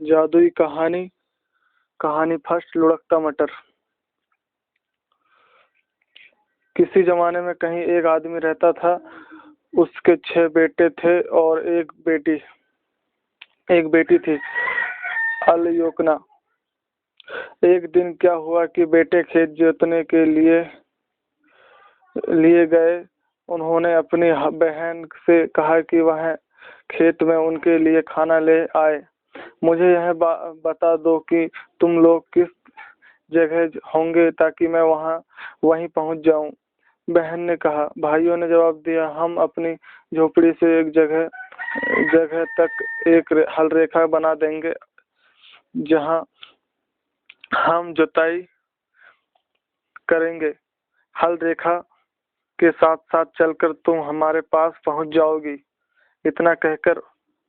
जादुई कहानी। कहानी फर्स्ट, लुढ़कता मटर। किसी जमाने में कहीं एक आदमी रहता था। उसके 6 बेटे थे और एक बेटी थी, अलयोकना। एक दिन क्या हुआ कि बेटे खेत जोतने के लिए गए। उन्होंने अपनी बहन से कहा कि वह खेत में उनके लिए खाना ले आए। मुझे यह बता दो कि तुम लोग किस जगह होंगे ताकि मैं वहीं पहुंच जाऊं। बहन ने कहा। भाइयों ने जवाब दिया, हम अपनी झोपड़ी से एक जगह तक एक हल रेखा बना देंगे जहां हम जुताई करेंगे। हल रेखा के साथ साथ चलकर तुम हमारे पास पहुंच जाओगी। इतना कहकर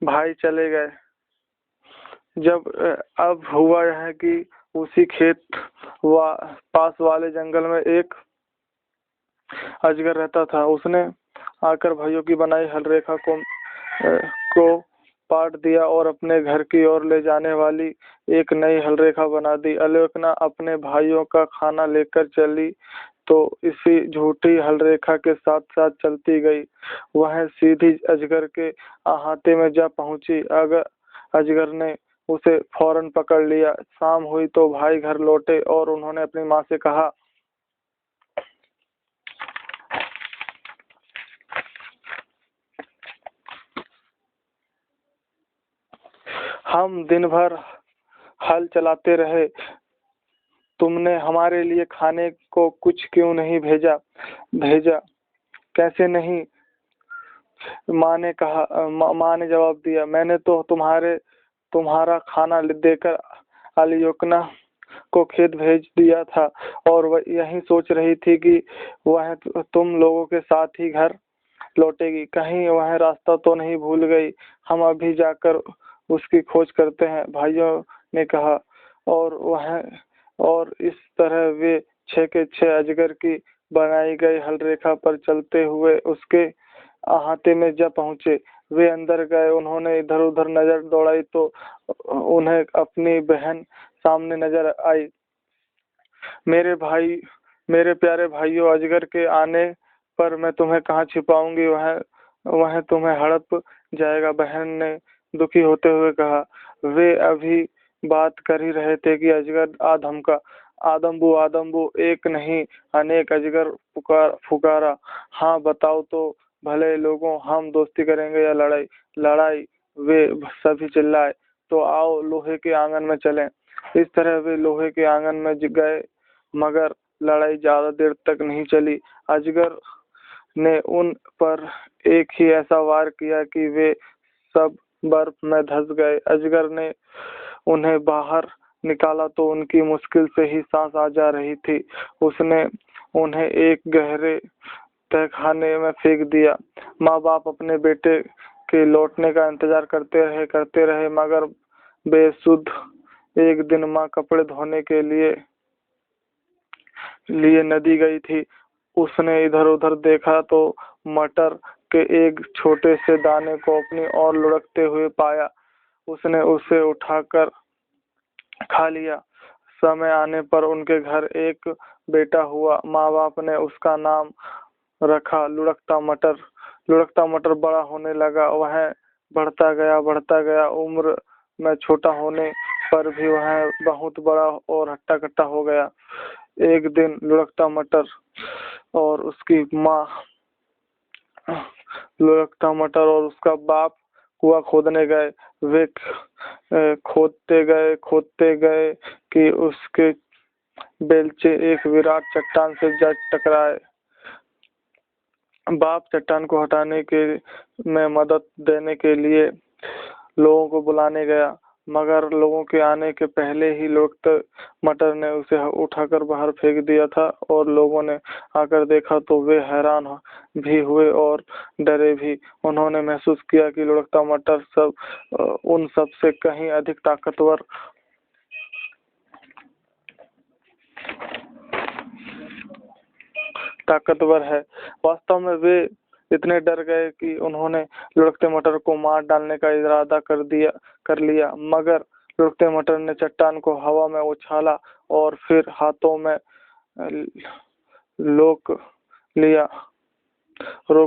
भाई चले गए। अब हुआ यह कि उसी खेत पास वाले जंगल में एक अजगर रहता था। उसने आकर भाइयों की बनाई हल रेखा को पाट दिया और अपने घर की ओर ले जाने वाली एक नई हल रेखा बना दी। आलोकना अपने भाइयों का खाना लेकर चली तो इसी झूठी हल रेखा के साथ साथ चलती गई। वह सीधी अजगर के अहाते में जा पहुंची। अजगर ने उसे फौरन पकड़ लिया। शाम हुई तो भाई घर लौटे और उन्होंने अपनी माँ से कहा, हम दिन भर हल चलाते रहे, तुमने हमारे लिए खाने को कुछ क्यों नहीं भेजा? कैसे नहीं? माँ ने जवाब दिया, मैंने तो तुम्हारा खाना देकर अलयोकना को खेत भेज दिया था और वह यही सोच रही थी कि वह तुम लोगों के साथ ही घर लौटेगी। कहीं वह रास्ता तो नहीं भूल गई? हम अभी जाकर उसकी खोज करते हैं, भाइयों ने कहा। और इस तरह वे 6 के 6 अजगर की बनाई गई हल रेखा पर चलते हुए उसके अहाते में जा पहुंचे। वे अंदर गए। उन्होंने इधर उधर नजर दौड़ाई तो उन्हें अपनी बहन सामने नजर आई। मेरे प्यारे भाइयों, अजगर के आने पर मैं तुम्हें कहाँ छिपाऊंगी? वह तुम्हें हड़प जाएगा, बहन ने दुखी होते हुए कहा। वे अभी बात कर ही रहे थे कि अजगर आ धमका। आदम्बू आदम्बू, एक नहीं अनेक अजगर पुकारा। हाँ बताओ तो भले लोगों, हम दोस्ती करेंगे या लड़ाई? वे सभी चिल्लाए। तो आओ लोहे के आंगन में चलें। इस तरह वे लोहे के आंगन में गए, मगर लड़ाई ज्यादा देर तक नहीं चली। अजगर ने उन पर एक ही ऐसा वार किया कि वे सब बर्फ में धंस गए। अजगर ने उन्हें बाहर निकाला तो उनकी मुश्किल से ही सांस आ जा रही थी। उसने उन्हें एक गहरे तहखाने में फेंक दिया। माँ बाप अपने बेटे के लौटने का इंतजार करते रहे मगर बेसुध। एक दिन माँ कपड़े धोने के लिए नदी गई थी। उसने इधर उधर देखा तो मटर के एक छोटे से दाने को अपनी ओर लुढ़कते हुए पाया। उसने उसे उठाकर खा लिया। समय आने पर उनके घर एक बेटा हुआ। माँ बाप ने उसका नाम रखा लुढ़कता मटर। लुढ़कता मटर बड़ा होने लगा। वह बढ़ता गया। उम्र में छोटा होने पर भी वह बहुत बड़ा और हट्टा कट्टा हो गया। एक दिन लुढ़कता मटर और उसकी माँ, लुढ़कता मटर और उसका बाप कुआं खोदने गए। वे खोदते गए कि उसके बेलचे एक विराट चट्टान से जा टकराए। बाप चट्टान को हटाने में मदद देने के लिए लोगों को बुलाने गया, मगर लोगों के आने के पहले ही लुढ़कते मटर ने उसे उठाकर बाहर फेंक दिया था। और लोगों ने आकर देखा तो वे हैरान भी हुए और डरे भी। उन्होंने महसूस किया कि लुढ़कता मटर उन सब से कहीं अधिक ताकतवर है। वास्तव में वे इतने डर गए कि उन्होंने लुढ़कते मटर को मार डालने का इरादा कर लिया, मगर लुढ़कते मटर ने चट्टान को हवा में उछाला और फिर हाथों में रोक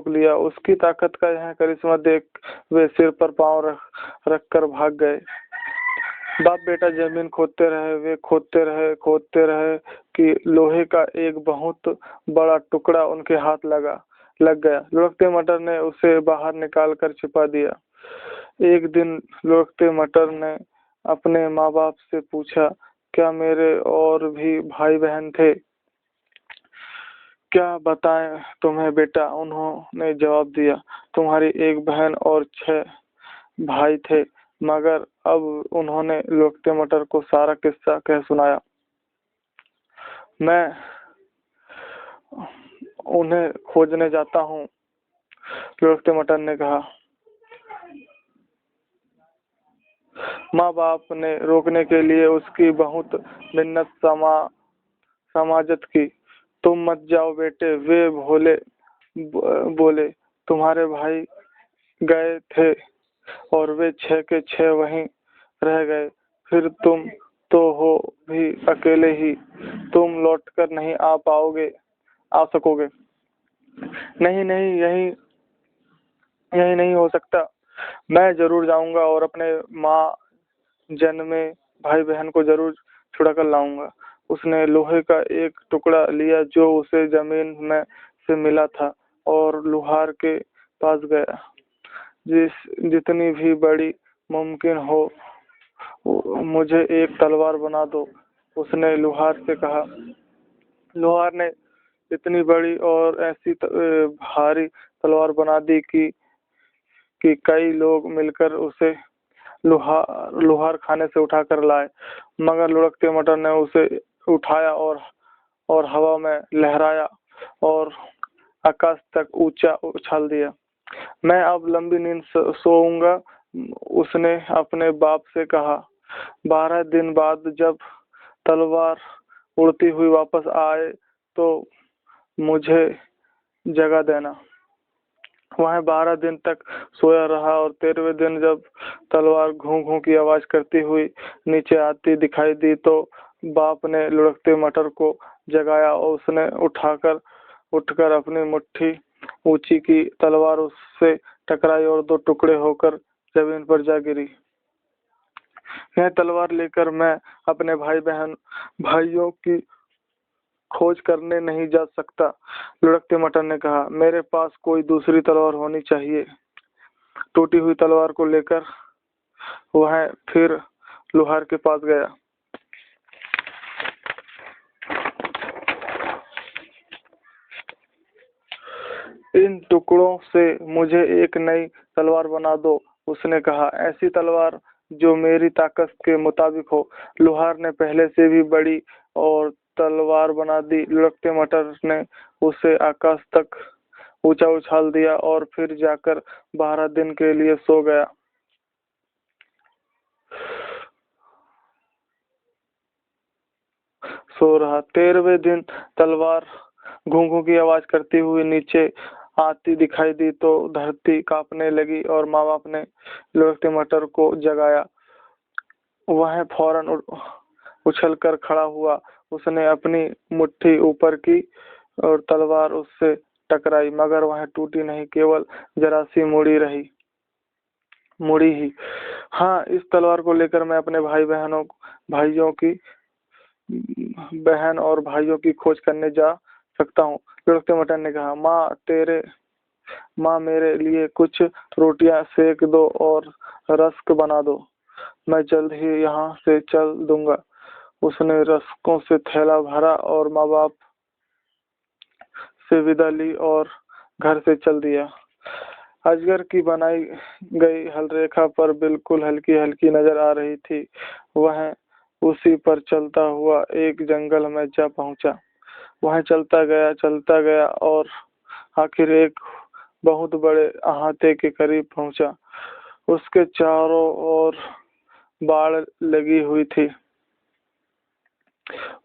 लिया। उसकी ताकत का यह करिश्मा देख वे सिर पर पांव रख कर भाग गए। बाप बेटा जमीन खोदते रहे। वे खोदते रहे कि लोहे का एक बहुत बड़ा टुकड़ा उनके हाथ लग गया। लुढ़कते मटर ने उसे बाहर निकाल कर छिपा दिया। एक दिन लुढ़कते मटर ने अपने माँ बाप से पूछा, क्या मेरे और भी भाई बहन थे? क्या बताएं तुम्हें बेटा, उन्होंने जवाब दिया। तुम्हारी एक बहन और 6 भाई थे। मगर अब उन्होंने लुढ़कते मटर को सारा किस्सा कह सुनाया। मैं उन्हें खोजने जाता हूँ, लुढ़कते मटर ने कहा। माँ बाप ने रोकने के लिए उसकी बहुत मिन्नत समाजत की। तुम मत जाओ बेटे, वे बोले। तुम्हारे भाई गए थे और वे 6 के 6 वहीं रह गए। फिर तुम तो हो भी अकेले ही, तुम लौटकर नहीं आ सकोगे। नहीं, यही नहीं हो सकता। मैं जरूर जाऊंगा और अपने माँ जन्मे भाई बहन को जरूर छुड़ा कर लाऊंगा। उसने लोहे का एक टुकड़ा लिया जो उसे जमीन में से मिला था और लुहार के पास गया। जितनी भी बड़ी मुमकिन हो मुझे एक तलवार बना दो, उसने लुहार से कहा। लुहार ने इतनी बड़ी और ऐसी भारी तलवार बना दी कि कई लोग मिलकर उसे लुहार खाने से उठाकर लाए। मगर लुढ़कते मटर ने उसे उठाया और हवा में लहराया और आकाश तक ऊंचा उछाल दिया। मैं अब लंबी नींद सोऊंगा, उसने अपने बाप से कहा। 12 दिन बाद जब तलवार उड़ती हुई वापस आए तो मुझे जगा देना। वह 12 दिन तक सोया रहा और 13वें दिन जब तलवार घूं घूं की आवाज करती हुई नीचे आती दिखाई दी तो बाप ने लुढ़कते मटर को जगाया और उसने उठकर अपनी मुट्ठी ऊंची की। तलवार उससे टकराई और 2 टुकड़े होकर जमीन पर जा गिरी। यह तलवार लेकर मैं अपने भाइयों की खोज करने नहीं जा सकता, लुढ़कते मटर ने कहा। मेरे पास कोई दूसरी तलवार होनी चाहिए। टूटी हुई तलवार को लेकर वह फिर लुहार के पास गया। इन टुकड़ों से मुझे एक नई तलवार बना दो, उसने कहा। ऐसी तलवार जो मेरी ताकत के मुताबिक हो। लुहार ने पहले से भी बड़ी और तलवार बना दी। लुढ़कते मटर ने उसे आकाश तक ऊंचा उछाल दिया और फिर जाकर 12 दिन के लिए सो रहा। 13वें दिन तलवार घूं घूं की आवाज करती हुई नीचे आती दिखाई दी तो धरती कांपने लगी और माँ बाप ने लुढ़कते मटर को जगाया। वह फौरन उछलकर खड़ा हुआ। उसने अपनी मुट्ठी ऊपर की और तलवार उससे टकराई, मगर वह टूटी नहीं, केवल जरा सी मुड़ी ही। हाँ, इस तलवार को लेकर मैं अपने बहन और भाइयों की खोज करने जा सकता हूँ, लुढ़कते मटर ने कहा। माँ मेरे लिए कुछ रोटियां सेक दो और रस्क बना दो, मैं जल्द ही यहाँ से चल दूंगा। उसने रस्कों से थैला भरा और माँ बाप से विदा ली और घर से चल दिया। अजगर की बनाई गई हलरेखा पर बिल्कुल हल्की हल्की नजर आ रही थी। वह उसी पर चलता हुआ एक जंगल में जा पहुंचा। वह चलता गया और आखिर एक बहुत बड़े अहाते के करीब पहुंचा। उसके चारों ओर बाड़ लगी हुई थी।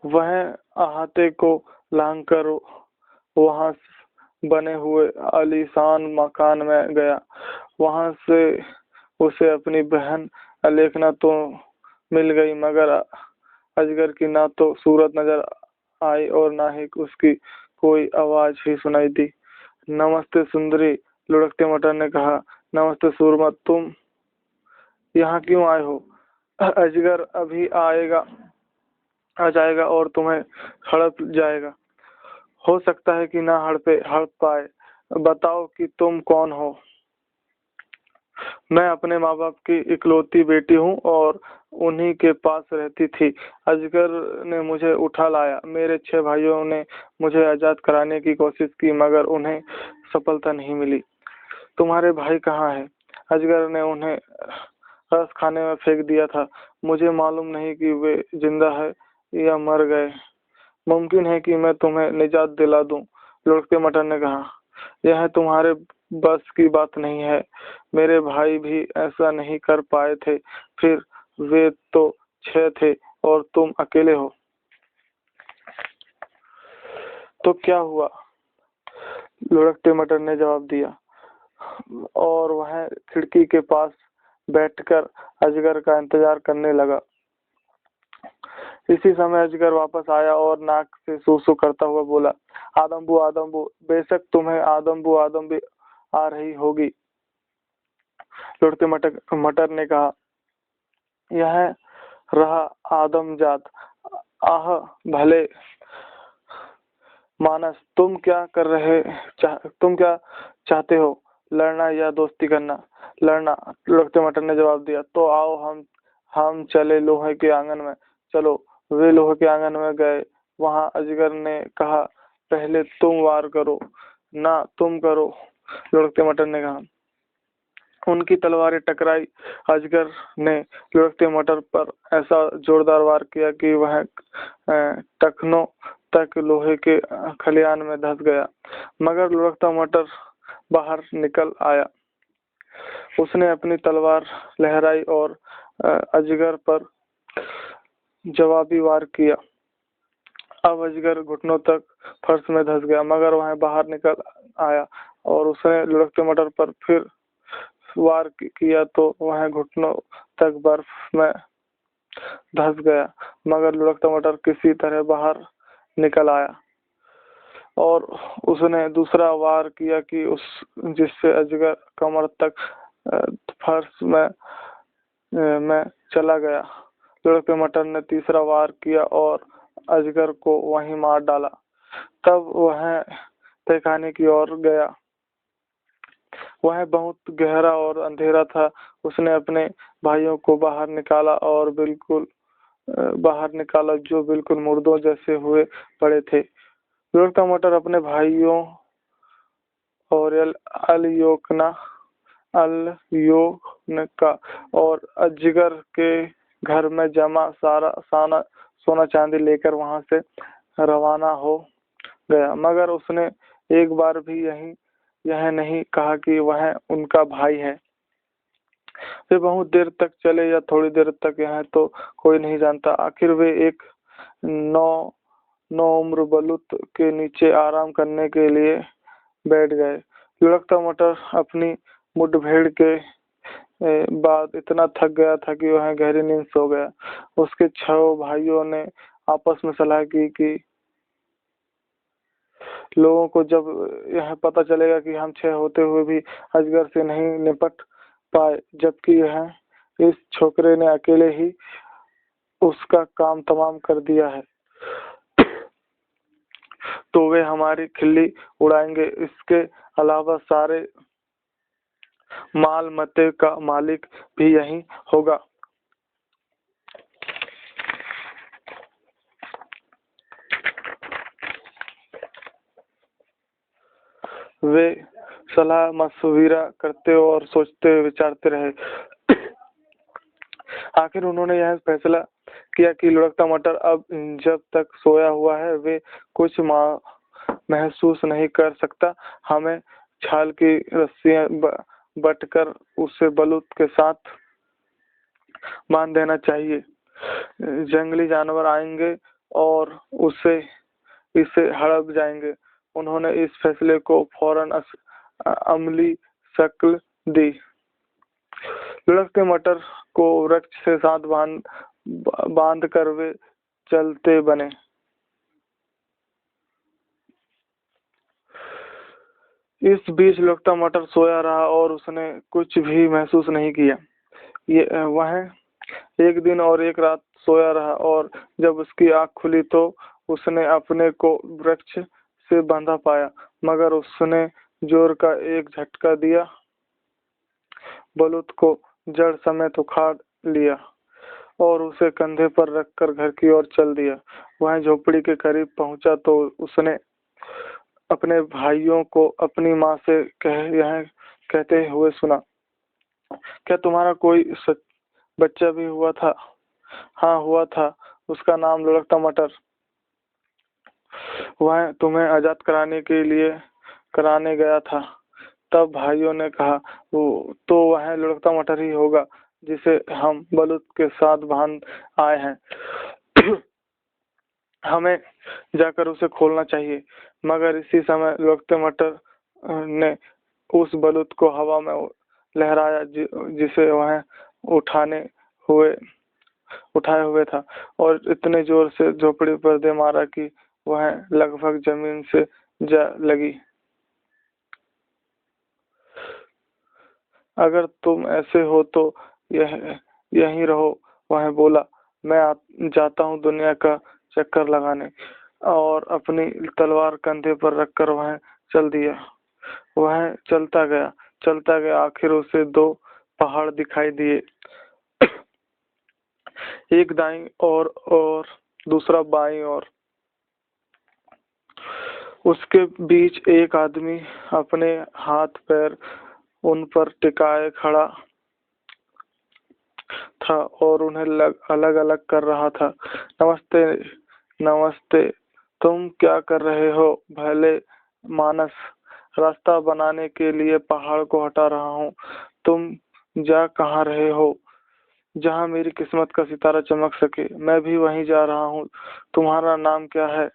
वह अहाते को लांघकर वहां बने हुए आलीशान मकान में गया। वहां से उसे अपनी बहन अलेखना तो मिल गई, मगर अजगर की ना तो सूरत नजर आई और ना ही उसकी कोई आवाज ही सुनाई दी। नमस्ते सुंदरी, लुढ़कते मटर ने कहा। नमस्ते सूरमा, तुम यहाँ क्यों आए हो? अजगर अभी आ जाएगा और तुम्हें हड़प जाएगा। हो सकता है कि ना हड़प पाए। बताओ कि तुम कौन हो? मैं अपने माँ बाप की इकलौती बेटी हूँ और उन्हीं के पास रहती थी। अजगर ने मुझे उठा लाया। मेरे 6 भाइयों ने मुझे आजाद कराने की कोशिश की, मगर उन्हें सफलता नहीं मिली। तुम्हारे भाई कहाँ हैं? अजगर ने उन्हें रस खाने में फेंक दिया था। मुझे मालूम नहीं कि वे जिंदा है या मर गए। मुमकिन है कि मैं तुम्हें निजात दिला दूं, लुढ़कते मटर ने कहा। यह तुम्हारे बस की बात नहीं है। मेरे भाई भी ऐसा नहीं कर पाए थे। फिर वे तो 6 थे और तुम अकेले हो। तो क्या हुआ? लुढ़कते मटर ने जवाब दिया और वह खिड़की के पास बैठकर अजगर का इंतजार करने लगा। इसी समय अजगर वापस आया और नाक से सूसू करता हुआ बोला, आदम्बू आदम्बू, बेशक तुम्हें आदम्बू आदम्बी आ रही होगी। लुढ़कते मटर ने कहा, यह रहा आदमजात। आह भले मानस, तुम क्या चाहते हो? लड़ना या दोस्ती करना? लड़ना, लुढ़कते मटर ने जवाब दिया। तो आओ हम चले लोहे के आंगन में। चलो। वे लोहे के आंगन में गए। वहां अजगर ने कहा, पहले तुम वार करो। ना तुम करो, लुढ़कते मटर ने कहा। उनकी तलवारें टकराई। अजगर ने लुढ़कते मटर पर ऐसा जोरदार वार किया कि वह टखनों तक लोहे के खलियान में धंस गया, मगर लुढ़कता मटर बाहर निकल आया। उसने अपनी तलवार लहराई और अजगर पर जवाबी वार किया। अब अजगर घुटनों तक फर्श में धंस गया, मगर वह बाहर निकल आया और उसने लुढ़कते मटर पर फिर वार किया तो वह घुटनों तक बर्फ में धंस गया, मगर लुढ़कता मटर किसी तरह बाहर निकल आया और उसने दूसरा वार किया कि जिससे अजगर कमर तक फर्श में चला गया। लुढ़कते मटर ने तीसरा वार किया और अजगर को वहीं मार डाला। तब वह तहखाने की ओर गया। वह बहुत गहरा और अंधेरा था। उसने अपने भाइयों को बाहर निकाला जो बिल्कुल मुर्दों जैसे हुए पड़े थे। लुढ़कता मटर अपने भाइयों और अलयोकना और अजगर के घर में जमा सारा सोना चांदी लेकर वहां से रवाना हो गया, मगर उसने एक बार भी यह नहीं कहा कि वह उनका भाई है। वे बहुत देर तक चले या थोड़ी देर तक, यह तो कोई नहीं जानता। आखिर वे एक नौ उम्र बलूत के नीचे आराम करने के लिए बैठ गए। लुढ़कता मटर अपनी मुठभेड़ के बाद इतना थक गया था कि वह गहरी नींद सो गया। उसके 6 भाइयों ने आपस में सलाह की कि लोगों को जब यह पता चलेगा कि हम 6 होते हुए भी अजगर से नहीं निपट पाए, जबकि इस छोकरे ने अकेले ही उसका काम तमाम कर दिया है, तो वे हमारी खिल्ली उड़ाएंगे। इसके अलावा सारे माल मत्ते का मालिक भी यही होगा। वे सलाह मशविरा करते और सोचते विचारते रहे। आखिर उन्होंने यह फैसला किया कि लुढ़कता मटर अब जब तक सोया हुआ है वे कुछ महसूस नहीं कर सकता। हमें छाल की रस्सियां बटकर उसे बलूत के साथ बांध देना चाहिए। जंगली जानवर आएंगे और इसे हड़प जाएंगे। उन्होंने इस फैसले को फौरन अमली शक्ल दी। लुढ़कते मटर को वृक्ष से साथ बांध कर वे चलते बने। इस बीच लुढ़कता मटर सोया रहा और उसने कुछ भी महसूस नहीं किया। वह एक दिन और एक रात सोया रहा और जब उसकी आंख खुली तो उसने अपने को वृक्ष से बंधा पाया, मगर उसने जोर का एक झटका दिया, बलूत को जड़ समेत उखाड़ लिया और उसे कंधे पर रखकर घर की ओर चल दिया। वह झोपड़ी के करीब पहुंचा तो उसने अपने भाइयों को अपनी माँ से यह कहते हुए सुना, क्या तुम्हारा कोई बच्चा भी हुआ था? हाँ हुआ था, उसका नाम लुढ़कता मटर। वह तुम्हें आजाद कराने गया था। तब भाइयों ने कहा, वो तो वह लुढ़कता मटर ही होगा जिसे हम बलूत के साथ बांध आए हैं। हमें जाकर उसे खोलना चाहिए। मगर इसी समय लुढ़कते मटर ने उस बलूत को हवा में लहराया जिसे वह उठाए हुए था और इतने जोर से झोपड़ी पर दे मारा कि वह लगभग जमीन से जा लगी। अगर तुम ऐसे हो तो यहीं रहो, वह बोला। मैं जाता हूँ दुनिया का चक्कर लगाने। और अपनी तलवार कंधे पर रखकर वह चल दिया। वह चलता गया, आखिर उसे दो पहाड़ दिखाई दिए, एक दाईं और दूसरा बाईं ओर। उसके बीच एक आदमी अपने हाथ पैर उन पर टिकाए खड़ा था और उन्हें अलग अलग कर रहा था। नमस्ते, नमस्ते, तुम क्या कर रहे हो भले मानस? रास्ता बनाने के लिए पहाड़ को हटा रहा हूँ। तुम जा कहाँ रहे हो? जहाँ मेरी किस्मत का सितारा चमक सके। मैं भी वहीं जा रहा हूँ। तुम्हारा नाम क्या है?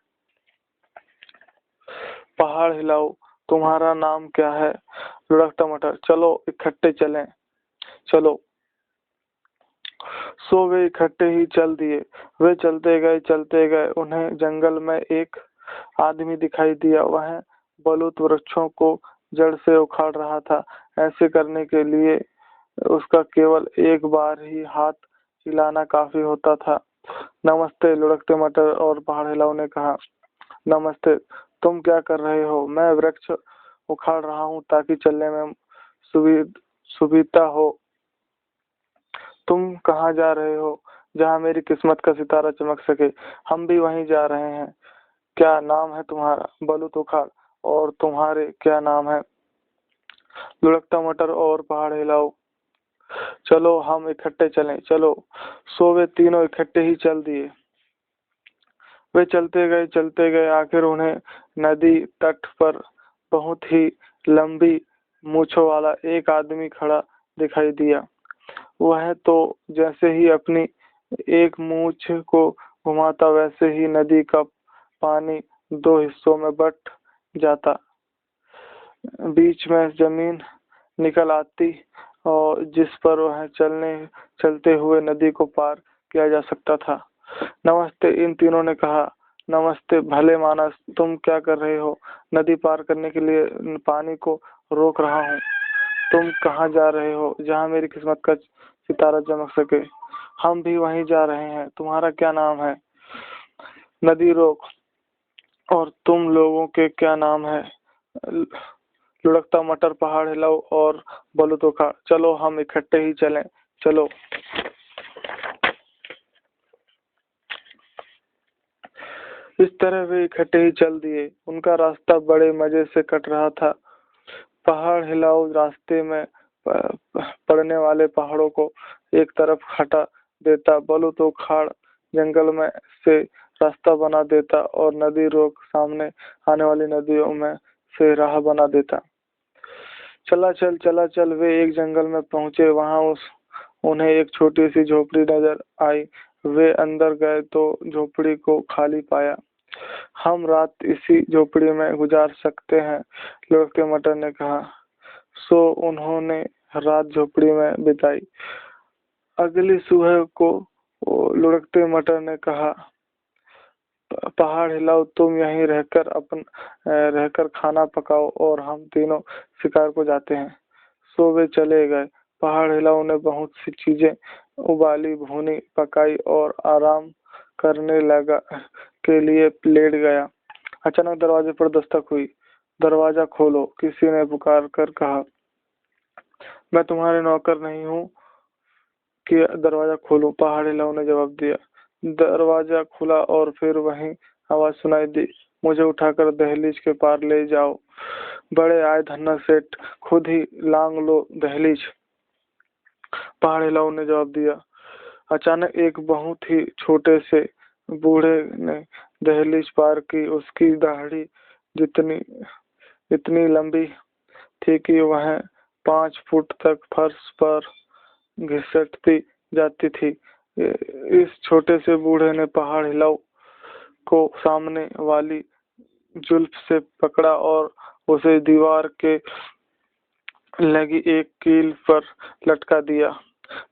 पहाड़ हिलाओ, तुम्हारा नाम क्या है? लुढ़कता मटर। चलो इकट्ठे चलें, चलो। सो वे इकट्ठे ही चल दिए। वे चलते गए। उन्हें जंगल में एक आदमी दिखाई दिया। वह बलूत वृक्षों को जड़ से उखाड़ रहा था। ऐसे करने के लिए उसका केवल एक बार ही हाथ हिलाना काफी होता था। नमस्ते, लुढ़कते मटर और पहाड़ हिलाओ ने कहा। नमस्ते, तुम क्या कर रहे हो? मैं वृक्ष उखाड़ रहा हूँ ताकि चलने में सुविधा हो। तुम कहाँ जा रहे हो? जहाँ मेरी किस्मत का सितारा चमक सके। हम भी वहीं जा रहे हैं। क्या नाम है तुम्हारा? बलूत उखाड़। और तुम्हारे क्या नाम है? लुढ़कता मटर और पहाड़ हिलाओ। चलो हम इकट्ठे चलें, चलो। सो वे तीनों इकट्ठे ही चल दिए। वे चलते गए, आखिर उन्हें नदी तट पर बहुत ही लंबी मूछों वाला एक आदमी खड़ा दिखाई दिया। वह तो जैसे ही अपनी एक मूछ को घुमाता वैसे ही नदी का पानी दो हिस्सों में बट जाता। बीच में जमीन निकल आती और जिस पर वह चलते हुए नदी को पार किया जा सकता था। नमस्ते, इन तीनों ने कहा। नमस्ते भले मानस, तुम क्या कर रहे हो? नदी पार करने के लिए पानी को रोक रहा हूँ। तुम कहाँ जा रहे हो? जहाँ मेरी किस्मत का सितारा चमक सके। हम भी वहीं जा रहे हैं। तुम्हारा क्या नाम है? नदी रोक। और तुम लोगों के क्या नाम है? लुढ़कता मटर, पहाड़ हिलाओ और बलूत उखाड़। चलो हम इकट्ठे ही चलें, चलो। इस तरह वे इकट्ठे ही चल दिए। उनका रास्ता बड़े मजे से कट रहा था। पहाड़ हिलाओ रास्ते में पड़ने वाले पहाड़ों को एक तरफ हटा देता, बलूत उखाड़ जंगल में से रास्ता बना देता और नदी रोक सामने आने वाली नदियों में से राह बना देता। चला चल वे एक जंगल में पहुंचे। वहां उन्हें एक छोटी सी झोपड़ी नजर आई। वे अंदर गए तो झोपड़ी को खाली पाया। हम रात इसी झोपड़ी में गुजार सकते हैं, लुढ़कते मटर ने कहा। सो उन्होंने रात झोपड़ी में बिताई। अगली सुबह को वो लुढ़कते मटर ने कहा, पहाड़ हिलाओ, तुम यहीं रहकर खाना पकाओ और हम तीनों शिकार को जाते हैं। सो वे चले गए। पहाड़ हिलाओ ने बहुत सी चीजें उबाली, भूनी, पकाई और आराम करने लगा के लिए लेट गया। अचानक दरवाजे पर दस्तक हुई। दरवाजा खोलो, किसी ने पुकार कर कहा। मैं तुम्हारे नौकर नहीं हूँ कि दरवाजा खोलूं, पहाड़ हिलाओ ने जवाब दिया। दरवाजा खुला और फिर वही आवाज सुनाई दी, मुझे उठाकर दहलीज के पार ले जाओ। बड़े आए धन्ना सेठ, खुद ही लांग लो दहलीज, पहाड़ हिलाओ ने जवाब दिया। अचानक एक बहुत ही छोटे से बूढ़े ने दहलीज पार की। उसकी दाढ़ी जितनी इतनी लंबी थी कि वह 5 फुट तक फर्श पर घिसटती जाती थी। इस छोटे से बूढ़े ने पहाड़ हिलाओ को सामने वाली जुल्फ से पकड़ा और उसे दीवार के लगी एक कील पर लटका दिया।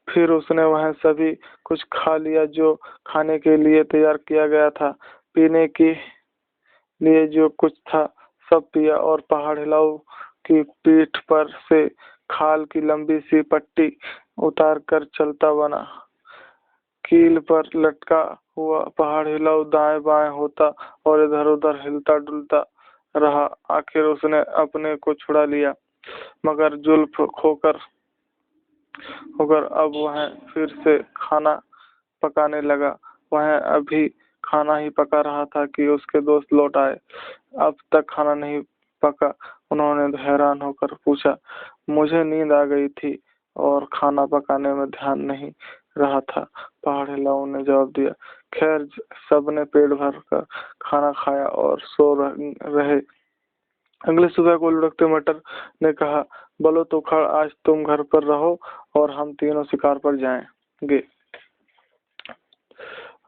फिर उसने वह सभी कुछ खा लिया जो खाने के लिए तैयार किया गया था। पीने के लिए जो कुछ था सब पिया और पहाड़ हिलाओ की पीठ पर से खाल की लंबी सी पट्टी उतार कर चलता बना। कील पर लटका हुआ पहाड़ हिलाओ दाएं बाएं होता और इधर उधर हिलता डुलता रहा। आखिर उसने अपने को छुड़ा लिया, मगर जुल्फ खोकर होकर अब वह फिर से खाना पकाने लगा। वह अभी खाना ही पका रहा था कि उसके दोस्त लौट आए। अब तक खाना नहीं पका। उन्होंने हैरान होकर पूछा, मुझे नींद आ गई थी और खाना पकाने में ध्यान नहीं रहा था, पहाड़ हिलाओ ने जवाब दिया। खैर, सबने पेट भर कर खाना खाया और सो रहे। अगली सुबह को लुढ़कते मटर ने कहा, बलो तोखाड़, आज तुम घर पर रहो और हम तीनों शिकार पर जाएंगे।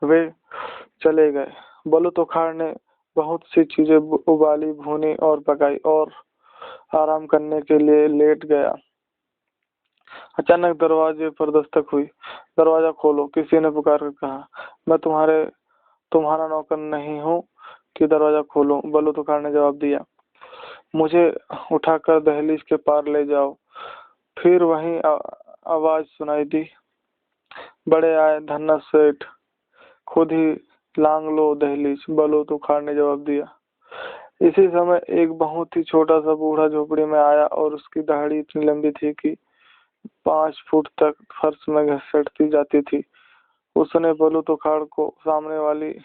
वे चले गए। बलो तोखाड़ ने बहुत सी चीजें उबाली, भूनी और पकाई और आराम करने के लिए लेट गया। अचानक दरवाजे पर दस्तक हुई। दरवाजा खोलो, किसी ने पुकार कर कहा। मैं तुम्हारा नौकर नहीं हूँ कि दरवाजा खोलो, बलो तोखाड़ ने जवाब दिया। मुझे उठाकर दहलीज के पार ले जाओ। फिर वही आवाज सुनाई दी, बड़े आए धन्ना सेठ, खुद ही लांग लो दहलीज, बलो तोखाड़ ने जवाब दिया। इसी समय एक बहुत ही छोटा सा बूढ़ा झोपड़ी में आया और उसकी दाढ़ी इतनी लंबी थी कि 5 फुट तक फर्श में घसीटती जाती थी। उसने बलो तोखाड़ को सामने वाली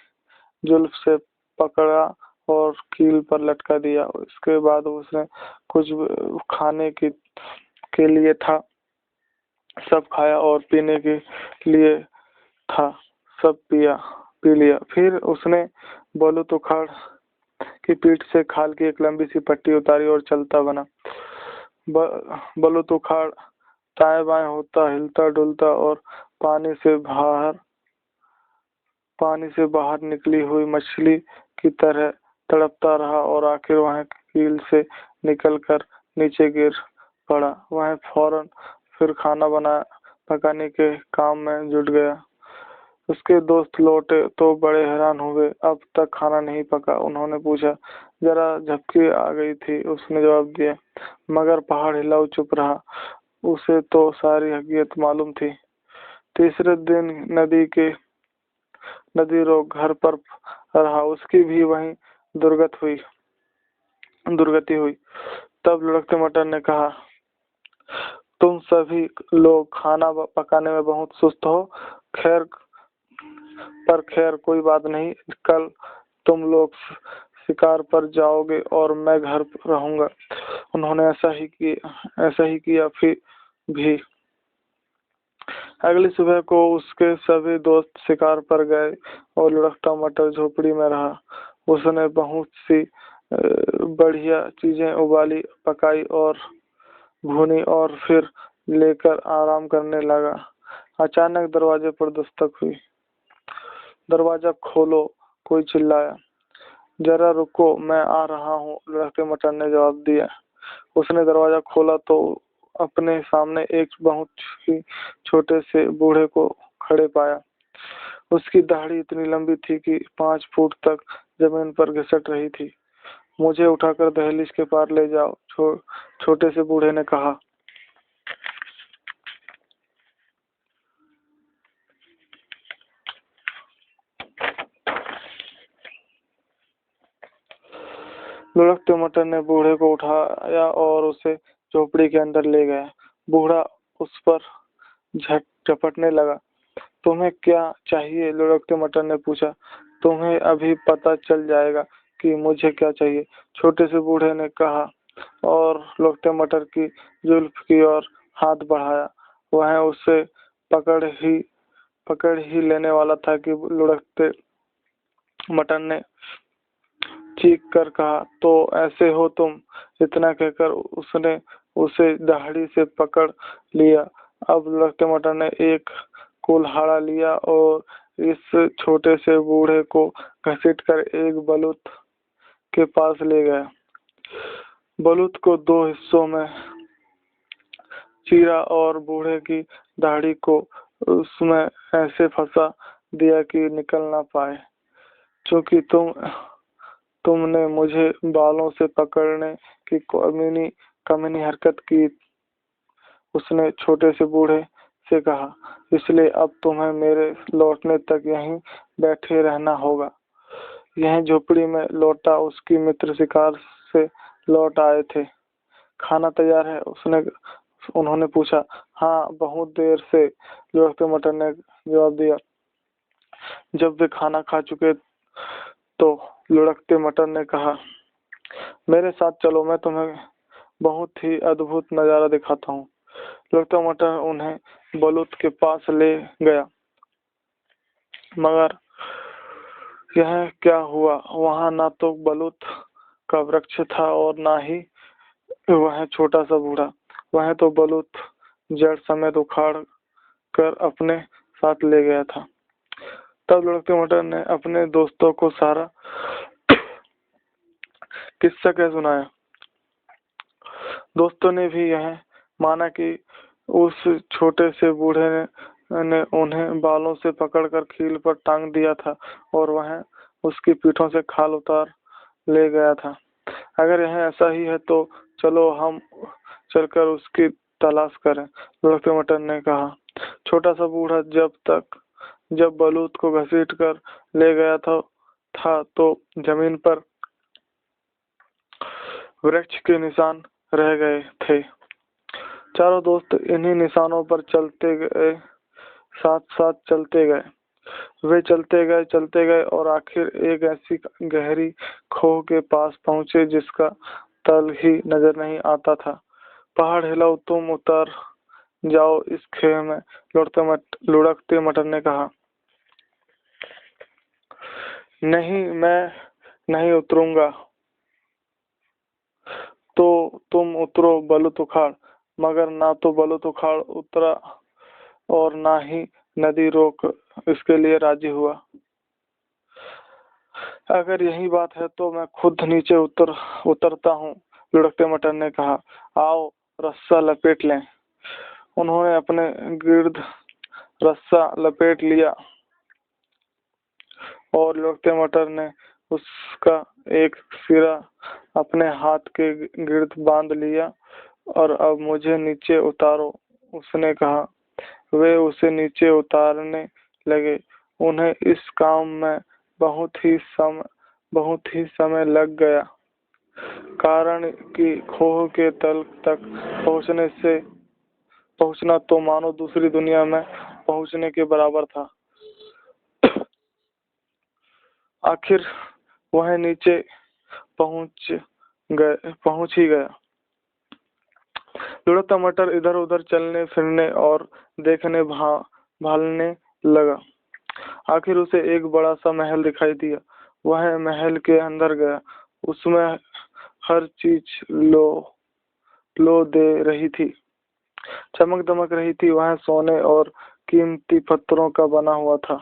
जुल्फ से पकड़ा और कील पर लटका दिया। इसके बाद उसने कुछ खाने के लिए था सब खाया और पीने के लिए था सब पी लिया। फिर उसने बलो तोखाड़ की पीठ से खाल की एक लंबी सी पट्टी उतारी और चलता बना। बलो तोखाड़ दाएं बाएं होता, हिलता डुलता और पानी से बाहर निकली हुई मछली की तरह तड़पता रहा और आखिर वह कील से निकलकर नीचे गिर पड़ा। वह फौरन फिर खाना पकाने के काम में जुट गया। उसके दोस्त लौटे तो बड़े हैरान हुए, अब तक खाना नहीं पका। उन्होंने पूछा, जरा झपकी आ गई थी, उसने जवाब दिया। मगर पहाड़ हिलाओ चुप रहा, उसे तो सारी हकीकत मालूम थी। तीसरे दिन नदी रोक घर पर रहा, उसकी भी वही दुर्गति हुई। तब लुढ़कते मटर ने कहा, तुम सभी लोग खाना पकाने में बहुत सुस्त हो। खैर कोई बात नहीं, कल तुम लोग शिकार पर जाओगे और मैं घर रहूंगा। उन्होंने ऐसा ही किया। फिर भी अगली सुबह को उसके सभी दोस्त शिकार पर गए और लुढ़कता मटर झोपड़ी में रहा। उसने बहुत सी बढ़िया चीजें उबाली, पकाई और भुनी और फिर लेकर आराम करने लगा। अचानक दरवाजे पर दस्तक हुई। दरवाजा खोलो, कोई चिल्लाया। जरा रुको, मैं आ रहा हूँ, लुढ़कते मटर ने जवाब दिया। उसने दरवाजा खोला तो अपने सामने एक बहुत ही छोटे से बूढ़े को खड़े पाया। उसकी दाढ़ी इतनी लंबी थी कि 5 फुट तक जमीन पर घिसट रही थी। मुझे उठाकर दहलीज के पार ले जाओ, छोटे से बूढ़े ने कहा। लुढ़कते मटर ने बूढ़े को उठाया और उसे झोपड़ी के अंदर ले गया। बूढ़ा उस पर झपटने लगा। तुम्हें क्या चाहिए? लुढ़कते मटर ने पूछा। तुम्हें अभी पता चल जाएगा कि मुझे क्या चाहिए, छोटे से बूढ़े ने कहा और लुढ़कते मटर की जुल्फ की ओर हाथ बढ़ाया। वह उसे पकड़ ही लेने वाला था कि लुढ़कते मटर ने चीख कर कहा, तो ऐसे हो तुम? इतना कहकर उसने उसे दाढ़ी से पकड़ लिया। अब लुढ़कते मटर ने एक कुल्हाड़ा लिया और इस छोटे से बूढ़े को घसीटकर एक बलूत के पास ले गया। बलूत को 2 हिस्सों में चीरा और बूढ़े की दाढ़ी को उसमें ऐसे फंसा दिया कि निकल ना पाए। क्योंकि तुमने मुझे बालों से पकड़ने की कमीनी हरकत की, उसने छोटे से बूढ़े से कहा, इसलिए अब तुम्हें मेरे लौटने तक यहीं बैठे रहना होगा। यह झोपड़ी में लौटा उसकी मित्र शिकार से लौट आए थे। खाना तैयार है? उन्होंने पूछा। हाँ, बहुत देर से, लुढ़कते मटर ने जवाब दिया। जब वे खाना खा चुके तो लुढ़कते मटर ने कहा, मेरे साथ चलो, मैं तुम्हें बहुत ही अद्भुत नजारा दिखाता हूँ। लुढ़कता मटर उन्हें बलूत के पास ले गया। मगर यह क्या हुआ, वहां ना तो बलूत का वृक्ष था और ना ही वह छोटा सा बूढ़ा। वह तो बलूत जड़ समेत उखाड़ कर अपने साथ ले गया था। तब लुढ़कते मटर ने अपने दोस्तों को सारा किस्सा कह सुनाया। दोस्तों ने भी यह माना कि उस छोटे से बूढ़े ने उन्हें बालों से पकड़कर कील पर टांग दिया था और वह उसकी पीठों से खाल उतार ले गया था। अगर यह ऐसा ही है तो चलो हम चलकर उसकी तलाश करें, लुढ़कते मटर ने कहा। छोटा सा बूढ़ा जब बलूत को घसीट कर ले गया था तो जमीन पर वृक्ष के निशान रह गए थे। चारों दोस्त इन्हीं निशानों पर चलते गए, साथ साथ चलते गए। वे चलते गए और आखिर एक ऐसी गहरी खो के पास पहुंचे जिसका तल ही नजर नहीं आता था। पहाड़ हिलाओ, तुम उतर जाओ इस खेह में, लुढ़कते मटर ने कहा। नहीं, मैं नहीं उतरूंगा। तो तुम उतरो, बलूत उखाड़। मगर ना तो बलूत उखाड़ उतरा और ना ही नदी रोक इसके लिए राजी हुआ। अगर यही बात है तो मैं खुद नीचे उतरता हूँ, लुढ़कते मटर ने कहा। आओ, रस्सा लपेट लें। उन्होंने अपने गिर्द रस्सा लपेट लिया और लुढ़कते मटर ने उसका एक सिरा अपने हाथ के गिर्द बांध लिया। और अब मुझे नीचे उतारो, उसने कहा। वे उसे नीचे उतारने लगे। उन्हें इस काम में बहुत ही समय लग गया, कारण कि खोह के तल तक पहुंचना तो मानो दूसरी दुनिया में पहुंचने के बराबर था। आखिर वह नीचे पहुंच ही गया। लुढ़कता मटर इधर उधर चलने फिरने और देखने भालने लगा। आखिर उसे एक बड़ा सा महल दिखाई दिया। वह महल के अंदर गया। उसमें हर चीज लो दे रही थी, चमक दमक रही थी। वह सोने और कीमती पत्थरों का बना हुआ था।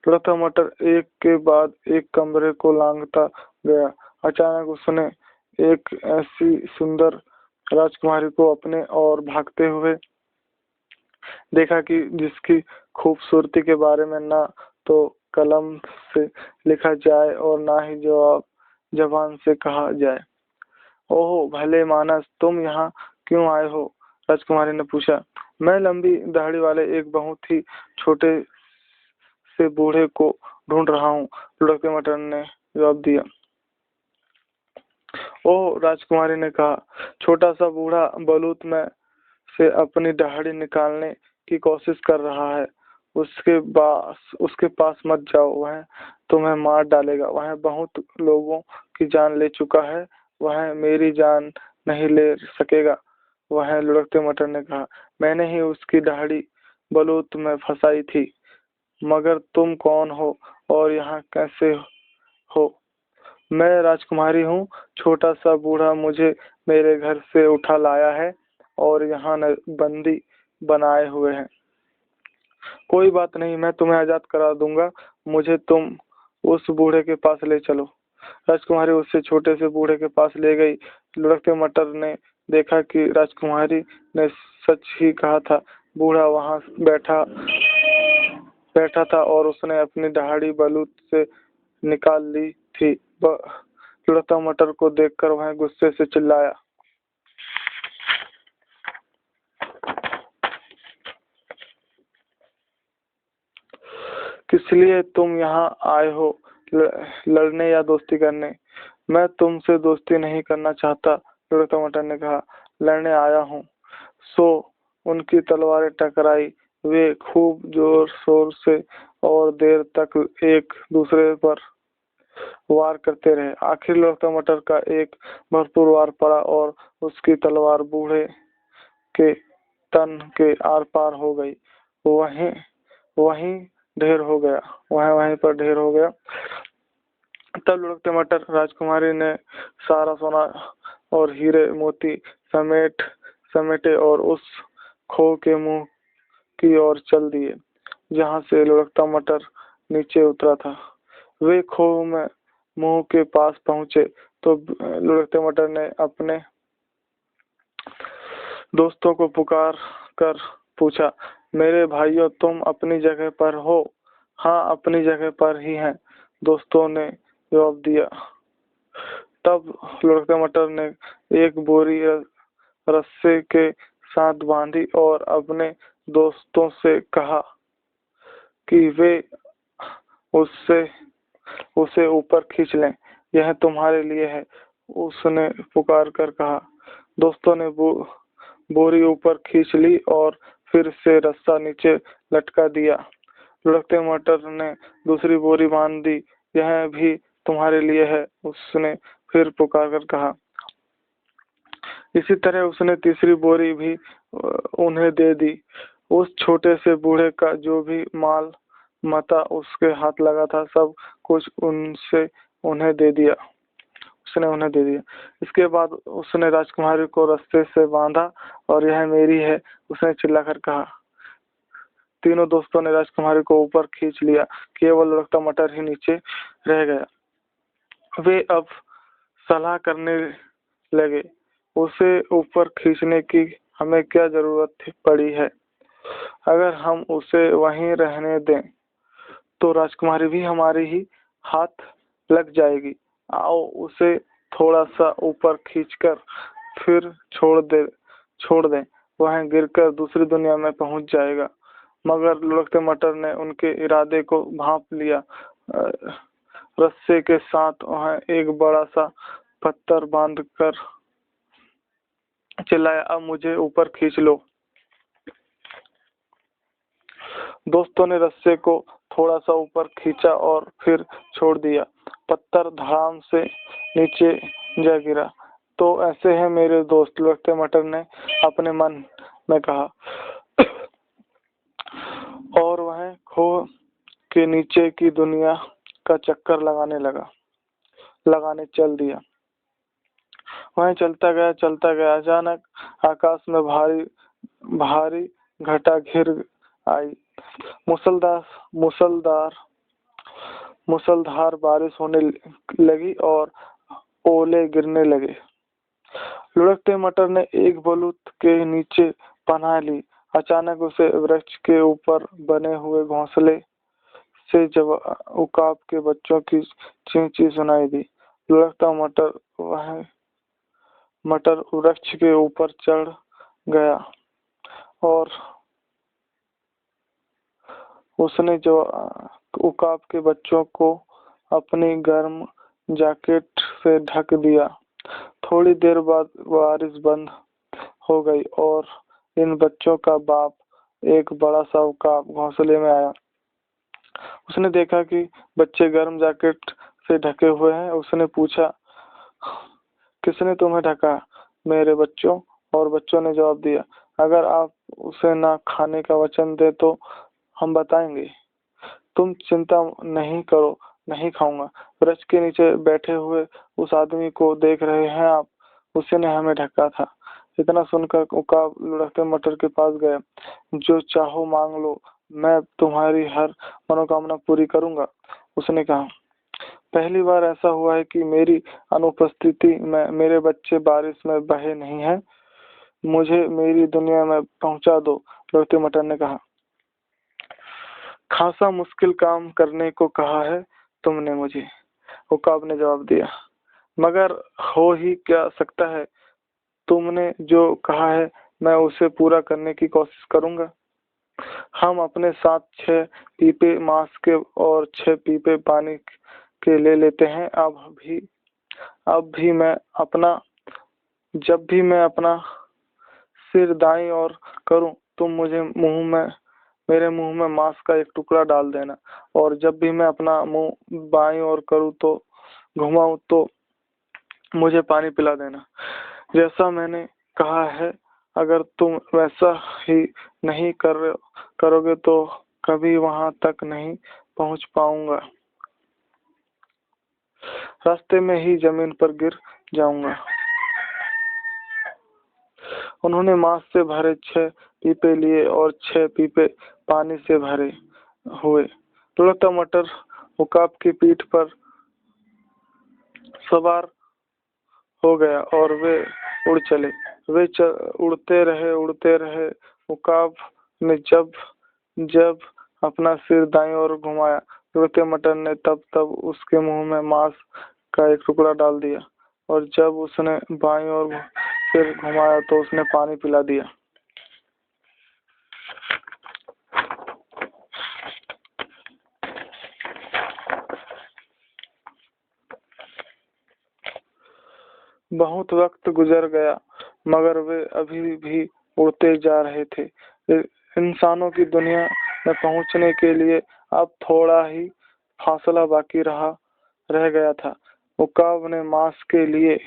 लुढ़कता मटर एक के बाद एक कमरे को लांघता गया। अचानक उसने एक ऐसी सुंदर राजकुमारी को अपने ओर भागते हुए देखा कि जिसकी खूबसूरती के बारे में न तो कलम से लिखा जाए और ना ही जबान से कहा जाए। ओहो भले मानस, तुम यहाँ क्यों आए हो? राजकुमारी ने पूछा। मैं लंबी दाढ़ी वाले एक बहुत ही छोटे से बूढ़े को ढूंढ रहा हूँ, लुढ़कते मटर ने जवाब दिया। ओह, राजकुमारी ने कहा। छोटा सा बूढ़ा बलूत में से अपनी दाढ़ी निकालने की कोशिश कर रहा है। उसके पास मत जाओ, वह तुम्हें मार डालेगा। वह बहुत लोगों की जान ले चुका है, वह मेरी जान नहीं ले सकेगा। वह लुढ़कते मटर ने कहा। मैंने ही उसकी दाढ़ी बलूत में फंसाई थी। मगर तुम कौन हो और यहाँ कैसे हो? मैं राजकुमारी हूँ। छोटा सा बूढ़ा मुझे मेरे घर से उठा लाया है और यहाँ बंदी बनाए हुए हैं। कोई बात नहीं, मैं तुम्हें आजाद करा दूंगा। मुझे तुम उस बूढ़े के पास ले चलो। राजकुमारी उससे छोटे से बूढ़े के पास ले गई। लुढ़कते मटर ने देखा कि राजकुमारी ने सच ही कहा था। बूढ़ा वहां बैठा था और उसने अपनी दाढ़ी बलूत से निकाल ली थी। लुढ़कता मटर को देखकर वह गुस्से से चिल्लाया। किस लिए तुम यहाँ आए हो? लड़ने या दोस्ती करने? मैं तुमसे दोस्ती नहीं करना चाहता, लुढ़कता मटर ने कहा। लड़ने आया हूँ। सो उनकी तलवारें टकराई। वे खूब जोर शोर से और देर तक एक दूसरे पर वार करते रहे। आखिर लुढ़कता मटर का एक भरपूर वार पड़ा और उसकी तलवार बूढ़े के तन के आर पार हो गई। वहीं वहीं ढेर हो गया। वहीं पर ढेर हो गया। तब लुढ़कते मटर राजकुमारी ने सारा सोना और हीरे मोती समेटे और उस खो के मुंह की ओर चल दिए जहां से लुढ़कता मटर नीचे उतरा था। वे खो में मुंह के पास पहुंचे तो लुढ़कते मटर ने अपने दोस्तों को पुकार कर पूछा, मेरे भाइयों, तुम अपनी जगह पर हो? हाँ, अपनी जगह पर ही हैं, दोस्तों ने जवाब दिया। तब लुढ़कते मटर ने एक बोरी रस्से के साथ बांधी और अपने दोस्तों से कहा कि वे उसे ऊपर खींच लें। यह तुम्हारे लिए है, उसने पुकार कर कहा। दोस्तों ने बोरी ऊपर खींच ली और फिर से रस्सा नीचे लटका दिया। लुढ़कते मटर ने दूसरी बोरी बांध दी। यह भी तुम्हारे लिए है, उसने फिर पुकार कर कहा। इसी तरह उसने तीसरी बोरी भी उन्हें दे दी। उस छोटे से बूढ़े का जो भी माल मता उसके हाथ लगा था, सब कुछ उन्हें दे दिया। इसके बाद उसने राजकुमारी को रस्से से बांधा और यह मेरी है, उसने चिल्लाकर कहा। तीनों दोस्तों ने राजकुमारी को ऊपर खींच लिया। केवल लुढ़कता मटर ही नीचे रह गया। वे अब सलाह करने लगे, उसे ऊपर खींचने की हमें क्या जरूरत पड़ी है? अगर हम उसे वहीं रहने दें तो राजकुमारी भी हमारे ही हाथ लग जाएगी। आओ उसे थोड़ा सा ऊपर खींचकर फिर छोड़ दें। वह गिरकर दूसरी दुनिया में पहुंच जाएगा। मगर लुढ़कते मटर ने उनके इरादे को भांप लिया। रस्से के साथ वह एक बड़ा सा पत्थर बांधकर चिल्लाया, अब मुझे ऊपर खींच लो। दोस्तों ने रस्से को थोड़ा सा ऊपर खींचा और फिर छोड़ दिया। पत्थर धड़ाम से नीचे जा गिरा। तो ऐसे है मेरे दोस्त, लुढ़कते मटर ने अपने मन में कहा और वह खो के नीचे की दुनिया का चक्कर लगाने चल दिया। वह चलता गया। अचानक आकाश में भारी घटा घिर आई। मूसलधार बारिश होने लगी और ओले गिरने लगे। लुढ़कते मटर ने एक बलूत के नीचे पनाह ली। अचानक उसे वृक्ष के ऊपर बने हुए घोंसले से जब उकाब के बच्चों की चींची सुनाई दी। लुढ़कता मटर वृक्ष के ऊपर चढ़ गया और उसने जो उकाब के बच्चों को अपनी गर्म जैकेट से ढक दिया। थोड़ी देर बाद बारिश बंद हो गई और इन बच्चों का बाप एक बड़ा सा उकाब घोंसले में आया। उसने देखा कि बच्चे गर्म जैकेट से ढके हुए हैं। उसने पूछा, किसने तुम्हें ढका? मेरे बच्चों। और बच्चों ने जवाब दिया, अगर आप उसे ना खाने का वचन दे तो हम बताएंगे। तुम चिंता नहीं करो, नहीं खाऊंगा। वृक्ष के नीचे बैठे हुए उस आदमी को देख रहे हैं आप? उसी ने हमें ढका था। इतना सुनकर उकाब लुढ़कते मटर के पास गया। जो चाहो मांग लो, मैं तुम्हारी हर मनोकामना पूरी करूंगा, उसने कहा। पहली बार ऐसा हुआ है कि मेरी अनुपस्थिति में मेरे बच्चे बारिश में बहे नहीं हैं। मुझे मेरी दुनिया में पहुंचा दो, लुढ़कते मटर ने कहा। खासा मुश्किल काम करने को कहा है तुमने मुझे, उकाब ने जवाब दिया। मगर हो ही क्या सकता है, तुमने जो कहा है मैं उसे पूरा करने की कोशिश करूंगा। हम अपने साथ 6 पीपे मांस के और 6 पीपे पानी के ले लेते हैं। अब भी मैं अपना जब भी मैं अपना सिर दाईं ओर करूं, तुम मेरे मुंह में मांस का एक टुकड़ा डाल देना, और जब भी मैं अपना मुंह बाईं ओर करूं तो घुमाऊं तो मुझे पानी पिला देना। जैसा मैंने कहा है, अगर तुम वैसा ही नहीं करोगे तो कभी वहां तक नहीं पहुंच पाऊंगा। रास्ते में ही जमीन पर गिर जाऊंगा। उन्होंने मांस से भरे 6 पीपे लिए और 6 पीपे पानी से भरे हुए। लुढ़कता मटर उकाब की पीठ पर सवार हो गया और वे उड़ चले। वे उड़ते रहे। उकाब ने जब जब अपना सिर दाईं ओर घुमाया, लुढ़कते मटर ने तब उसके मुंह में मांस का एक टुकड़ा डाल दिया, और जब उसने बाईं ओर सिर घुमाया तो उसने पानी पिला दिया। बहुत वक्त गुजर गया मगर वे अभी भी उड़ते जा रहे थे। इंसानों की दुनिया में पहुंचने के लिए अब थोड़ा ही फासला बाकी रह गया था। उकाब ने मांस के लिए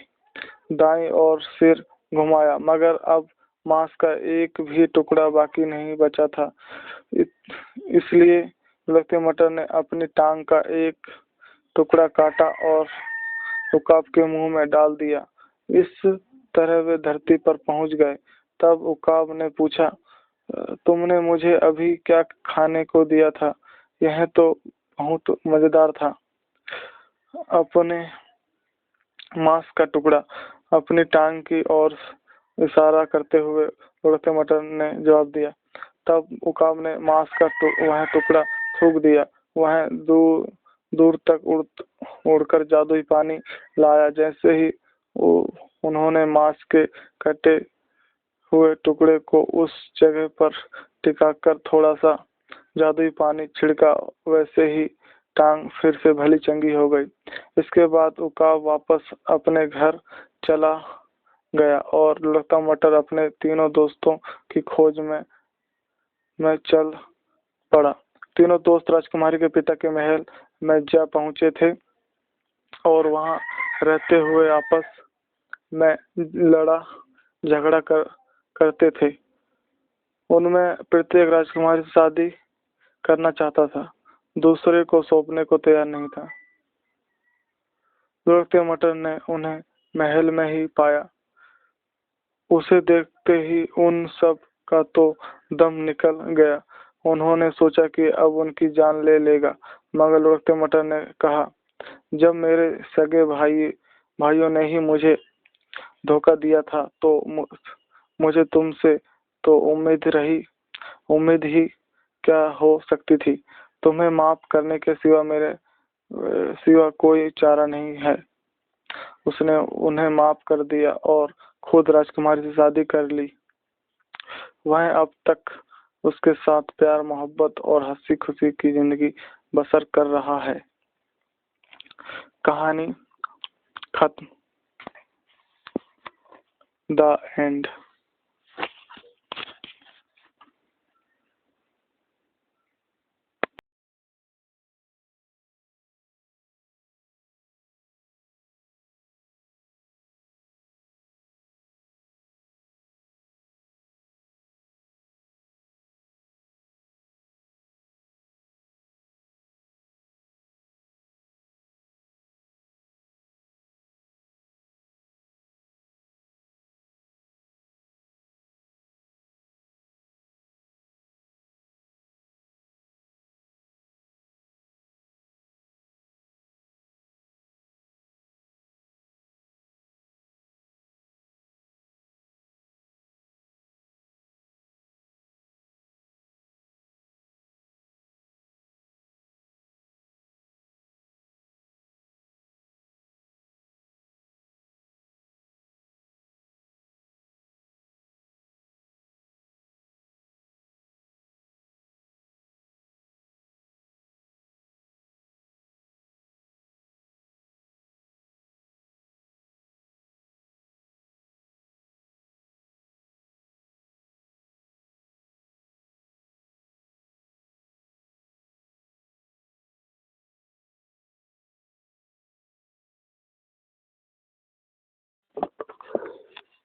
दाईं ओर सिर घुमाया मगर अब मांस का एक भी टुकड़ा बाकी नहीं बचा था। इसलिए लुढ़कते मटर ने अपनी टांग का एक टुकड़ा काटा और उकाब के मुंह में डाल दिया। इस तरह वे धरती पर पहुंच गए। तब उकाब ने पूछा, तुमने मुझे अभी क्या खाने को दिया था? यह तो बहुत मजेदार था। अपने मांस का टुकड़ा। अपनी टांग की ओर इशारा करते हुए लुढ़कते मटर ने जवाब दिया। तब उकाब ने मांस का वह टुकड़ा थूक दिया। वह दूर तक उड़कर जादुई पानी लाया। जैसे ही उन्होंने मांस के कटे हुए टुकड़े को उस जगह पर टिकाकर थोड़ा सा जादुई पानी छिड़का, वैसे ही टांग फिर से भली चंगी हो गई। इसके बाद उकाब वापस अपने घर चला गया और लुढ़कता मटर अपने तीनों दोस्तों की खोज में चल पड़ा। तीनों दोस्त राजकुमारी के पिता के महल में जा पहुंचे थे और वहां रहते हुए आपस में लड़ा झगड़ा करते थे। उनमें प्रत्येक राजकुमारी से शादी करना चाहता था, दूसरे को सौंपने को तैयार नहीं था। लुढ़कते मटर ने उन्हें महल में ही पाया। उसे देखते ही उन सब का तो दम निकल गया। उन्होंने सोचा कि अब उनकी जान ले लेगा, मगर लुढ़कते मटर ने कहा, जब मेरे सगे भाइयों ने ही मुझे धोखा दिया था तो मुझे तुमसे तो उम्मीद ही क्या हो सकती थी। तुम्हें माफ करने के सिवा मेरे सिवा कोई चारा नहीं है। उसने उन्हें माफ कर दिया और खुद राजकुमारी से शादी कर ली। वह अब तक उसके साथ प्यार मोहब्बत और हंसी खुशी की जिंदगी बसर कर रहा है। कहानी खत्म। The end.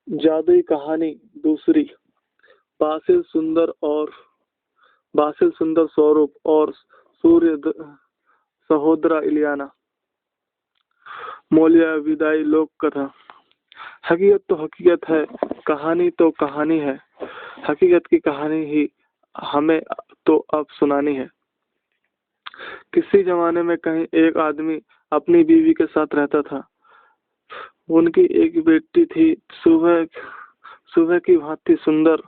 जादुई कहानी दूसरी। बासिल सुंदर और बासिल सुंदर स्वरूप और सहोदरा इलियाना। मोलिया विदाई लोक कथा। हकीकत तो हकीकत है, कहानी तो कहानी है। हकीकत की कहानी ही हमें तो अब सुनानी है। किसी जमाने में कहीं एक आदमी अपनी बीवी के साथ रहता था। उनकी एक बेटी थी, सुबह सुबह की भांति सुंदर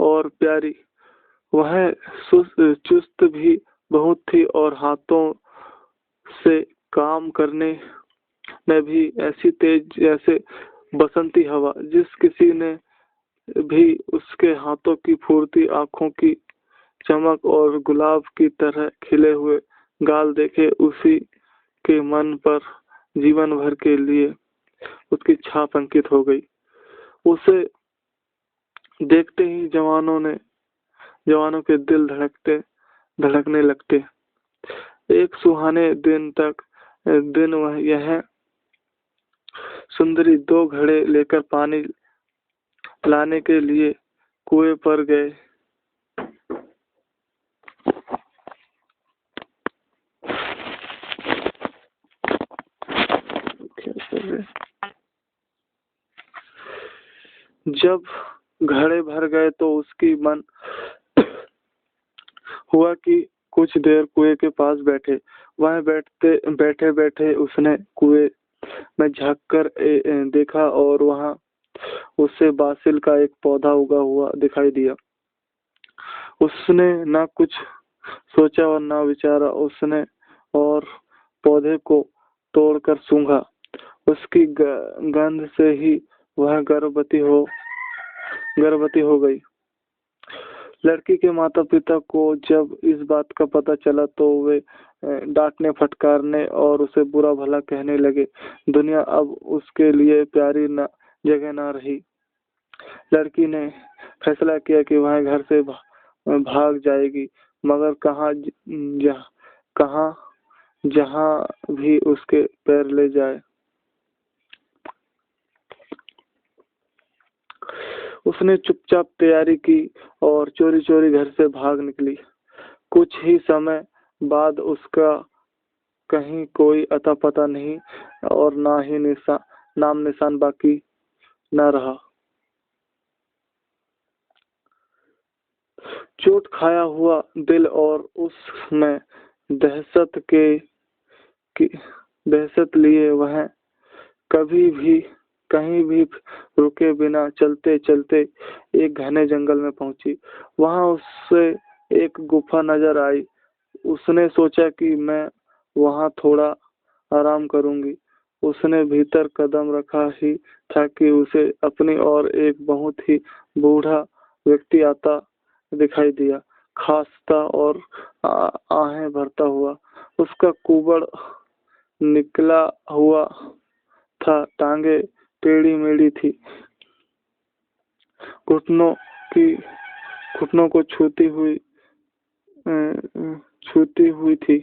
और प्यारी। वह चुस्त भी बहुत थी और हाथों से काम करने में भी ऐसी तेज जैसे बसंती हवा। जिस किसी ने भी उसके हाथों की फुर्ती, आंखों की चमक और गुलाब की तरह खिले हुए गाल देखे, उसी के मन पर जीवन भर के लिए उसकी छाप अंकित हो गई। उसे देखते ही जवानों के दिल धड़कने लगते। एक सुहाने दिन वह यह सुंदरी 2 घड़े लेकर पानी लाने के लिए कुएं पर गए। जब घड़े भर गए तो उसकी मन हुआ कि कुछ देर कुएं के पास बैठे। वह बैठे बैठे उसने कुएं में झांक कर देखा और वहां उससे बासिल का एक पौधा उगा हुआ दिखाई दिया। उसने ना कुछ सोचा और ना विचारा, उसने और पौधे को तोड़कर सूंघा। उसकी गंध से ही वह गर्भवती हो गई। लड़की के माता पिता को जब इस बात का पता चला तो वे डांटने फटकारने और उसे बुरा भला कहने लगे। दुनिया अब उसके लिए प्यारी जगह ना रही। लड़की ने फैसला किया कि वह घर से भाग जाएगी, मगर कहाँ जहाँ भी उसके पैर ले जाए। उसने चुपचाप तैयारी की और चोरी चोरी घर से भाग निकली। कुछ ही समय बाद उसका कहीं कोई अता पता नहीं और ना ही नाम निशान बाकी न रहा। चोट खाया हुआ दिल और उसमें दहशत लिए वह कहीं भी रुके बिना चलते चलते एक घने जंगल में पहुंची। वहां उसे एक गुफा नजर आई। उसने सोचा कि मैं वहां थोड़ा आराम करूंगी। उसने भीतर कदम रखा ही था कि उसे अपनी ओर एक बहुत ही बूढ़ा व्यक्ति आता दिखाई दिया, खांसता और आहें भरता हुआ। उसका कुबड़ निकला हुआ था, टांगे टेढ़ी मेढ़ी थी, घुटनों की घुटनों को छूती हुई थी,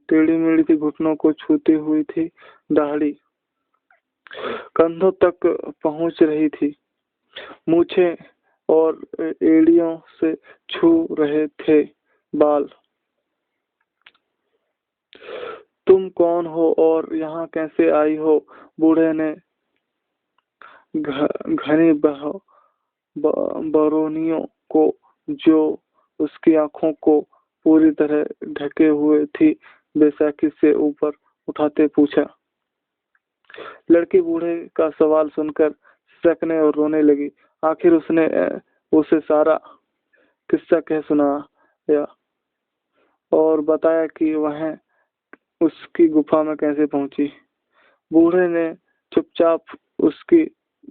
टेढ़ी मेढ़ी थी, घुटनों को छूती हुई थी। दाढ़ी कंधों तक पहुंच रही थी। मूछें और एड़ियों से छू रहे थे बाल। तुम कौन हो और यहाँ कैसे आई हो? बूढ़े ने घनी बरौनियों को, जो उसकी आंखों को पूरी तरह ढके हुए थी, बैसाखी से ऊपर उठाते पूछा। लड़की बूढ़े का सवाल सुनकर सिसकने और रोने लगी। आखिर उसने उसे सारा किस्सा कह सुनाया और बताया कि वह उसकी गुफा में कैसे पहुंची। बूढ़े ने चुपचाप उसकी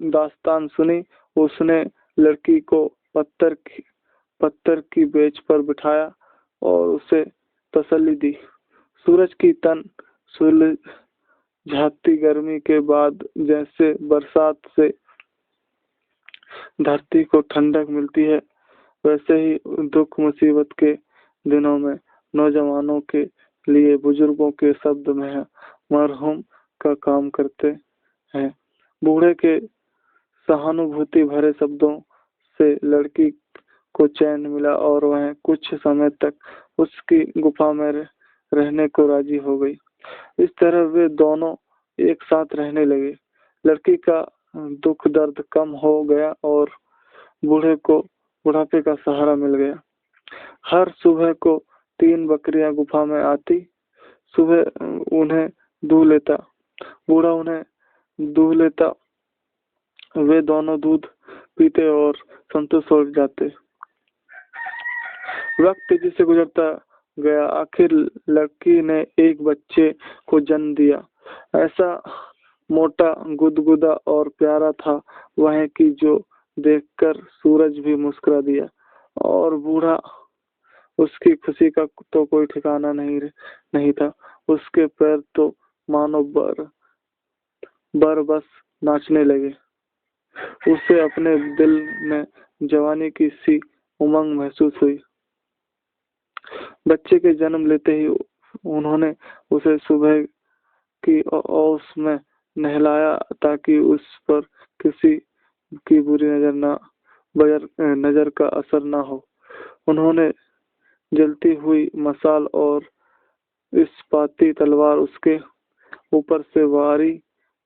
दास्तान सुनी। उसने लड़की को पत्थर की बेंच पर बिठाया और उसे तसल्ली दी। सूरज की तन सुलझाती गर्मी के बाद जैसे बरसात से धरती को ठंडक मिलती है, वैसे ही दुख मुसीबत के दिनों में नौजवानों के लिए बुजुर्गों के शब्द में मरहम का काम करते हैं। बूढ़े के सहानुभूति भरे शब्दों से लड़की को चैन मिला और वह कुछ समय तक उसकी गुफा में रहने को राजी हो गई। इस तरह वे दोनों एक साथ रहने लगे। लड़की का दुख दर्द कम हो गया और बूढ़े को बुढ़ापे का सहारा मिल गया। हर सुबह को 3 बकरियां गुफा में आती। सुबह उन्हें दूह लेता, बूढ़ा उन्हें दूह लेता। वे दोनों दूध पीते और संतुष्ट हो जाते। वक्त तेजी से गुजरता गया। आखिर लड़की ने एक बच्चे को जन्म दिया। ऐसा मोटा, गुदगुदा और प्यारा था वह कि जो देखकर सूरज भी मुस्कुरा दिया। और बूढ़ा, उसकी खुशी का तो कोई ठिकाना नहीं था। उसके पैर तो मानो बस नाचने लगे। उसे अपने दिल में जवानी की सी उमंग महसूस हुई। बच्चे के जन्म लेते ही उन्होंने उसे सुबह की ओस में नहलाया ताकि उस पर किसी की बुरी नजर का असर ना हो। उन्होंने जलती हुई मशाल और इस्पाती तलवार उसके ऊपर से वारी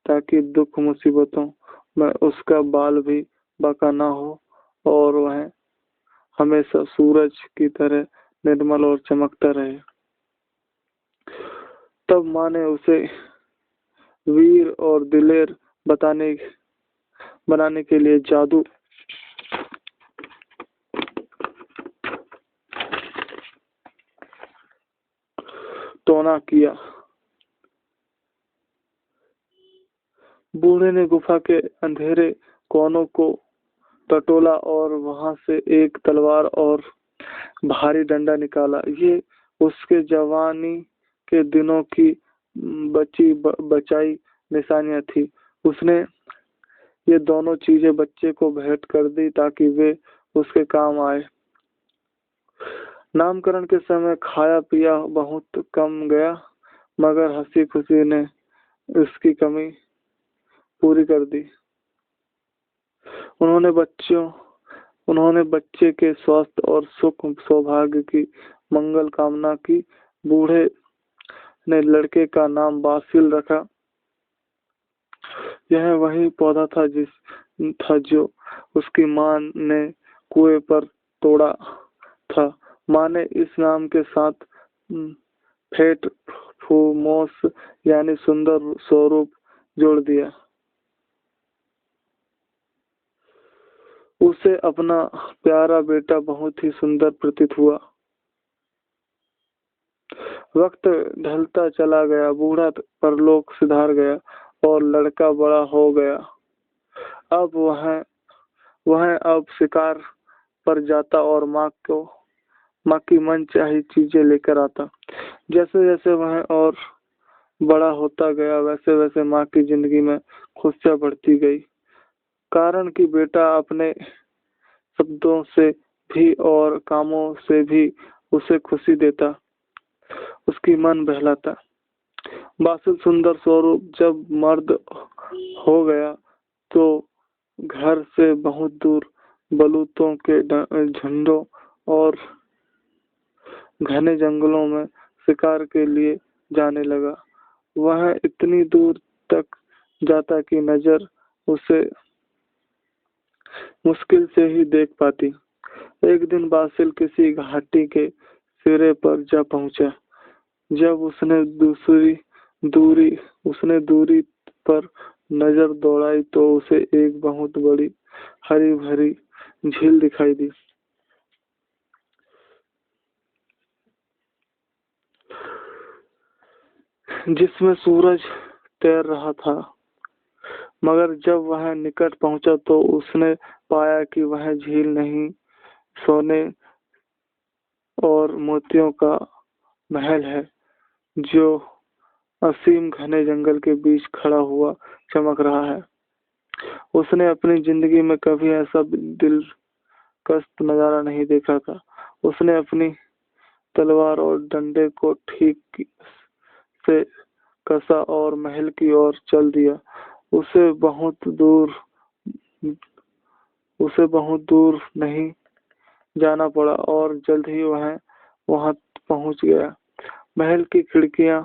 ताकि दुख मुसीबतों में उसका बाल भी बांका ना हो और वह हमेशा सूरज की तरह निर्मल और चमकता रहे। तब माँ ने उसे वीर और दिलेर बनाने के लिए जादू टोना किया। बूढ़े ने गुफा के अंधेरे कोनों को टटोला और वहां से एक तलवार और भारी डंडा निकाला। ये उसके जवानी के दिनों की बचाई निशानियां थी। उसने ये दोनों चीजें बच्चे को भेंट कर दी ताकि वे उसके काम आए। नामकरण के समय खाया पिया बहुत कम गया, मगर हंसी खुशी ने उसकी कमी पूरी कर दी। उन्होंने बच्चे के स्वास्थ्य और सुख सौभाग्य की मंगल कामना की। बूढ़े ने लड़के का नाम बासिल रखा। यह वही पौधा था जो उसकी माँ ने कुएं पर तोड़ा था। माँ ने इस नाम के साथ फेट फूमोस यानी सुंदर स्वरूप जोड़ दिया। उसे अपना प्यारा बेटा बहुत ही सुंदर प्रतीत हुआ। वक्त ढलता चला गया, बूढ़ा परलोक सिधार गया और लड़का बड़ा हो गया। अब वह अब शिकार पर जाता और माँ की मनचाही चीजें लेकर आता। जैसे जैसे वह और बड़ा होता गया वैसे वैसे माँ की जिंदगी में खुशियाँ बढ़ती गई, कारण कि बेटा अपने शब्दों से भी और कामों से भी उसे खुशी देता, उसकी मन बहलाता। बासिल सुंदर स्वरूप जब मर्द हो गया तो घर से बहुत दूर बलूतों के झुंडों और घने जंगलों में शिकार के लिए जाने लगा। वह इतनी दूर तक जाता कि नजर उसे मुश्किल से ही देख पाती। एक दिन बासिल किसी घाटी के सिरे पर जा पहुंचा। जब उसने दूरी पर नजर दौड़ाई तो उसे एक बहुत बड़ी हरी भरी झील दिखाई दी, जिसमें सूरज तैर रहा था। मगर जब वह निकट पहुंचा तो उसने पाया कि वह झील नहीं, सोने और मोतियों का महल है, जो असीम घने जंगल के बीच खड़ा हुआ चमक रहा है। उसने अपनी जिंदगी में कभी ऐसा दिलकश नजारा नहीं देखा था। उसने अपनी तलवार और डंडे को ठीक से कसा और महल की ओर चल दिया। उसे बहुत दूर नहीं जाना पड़ा और जल्द ही वह वहां पहुंच गया। महल की खिड़कियां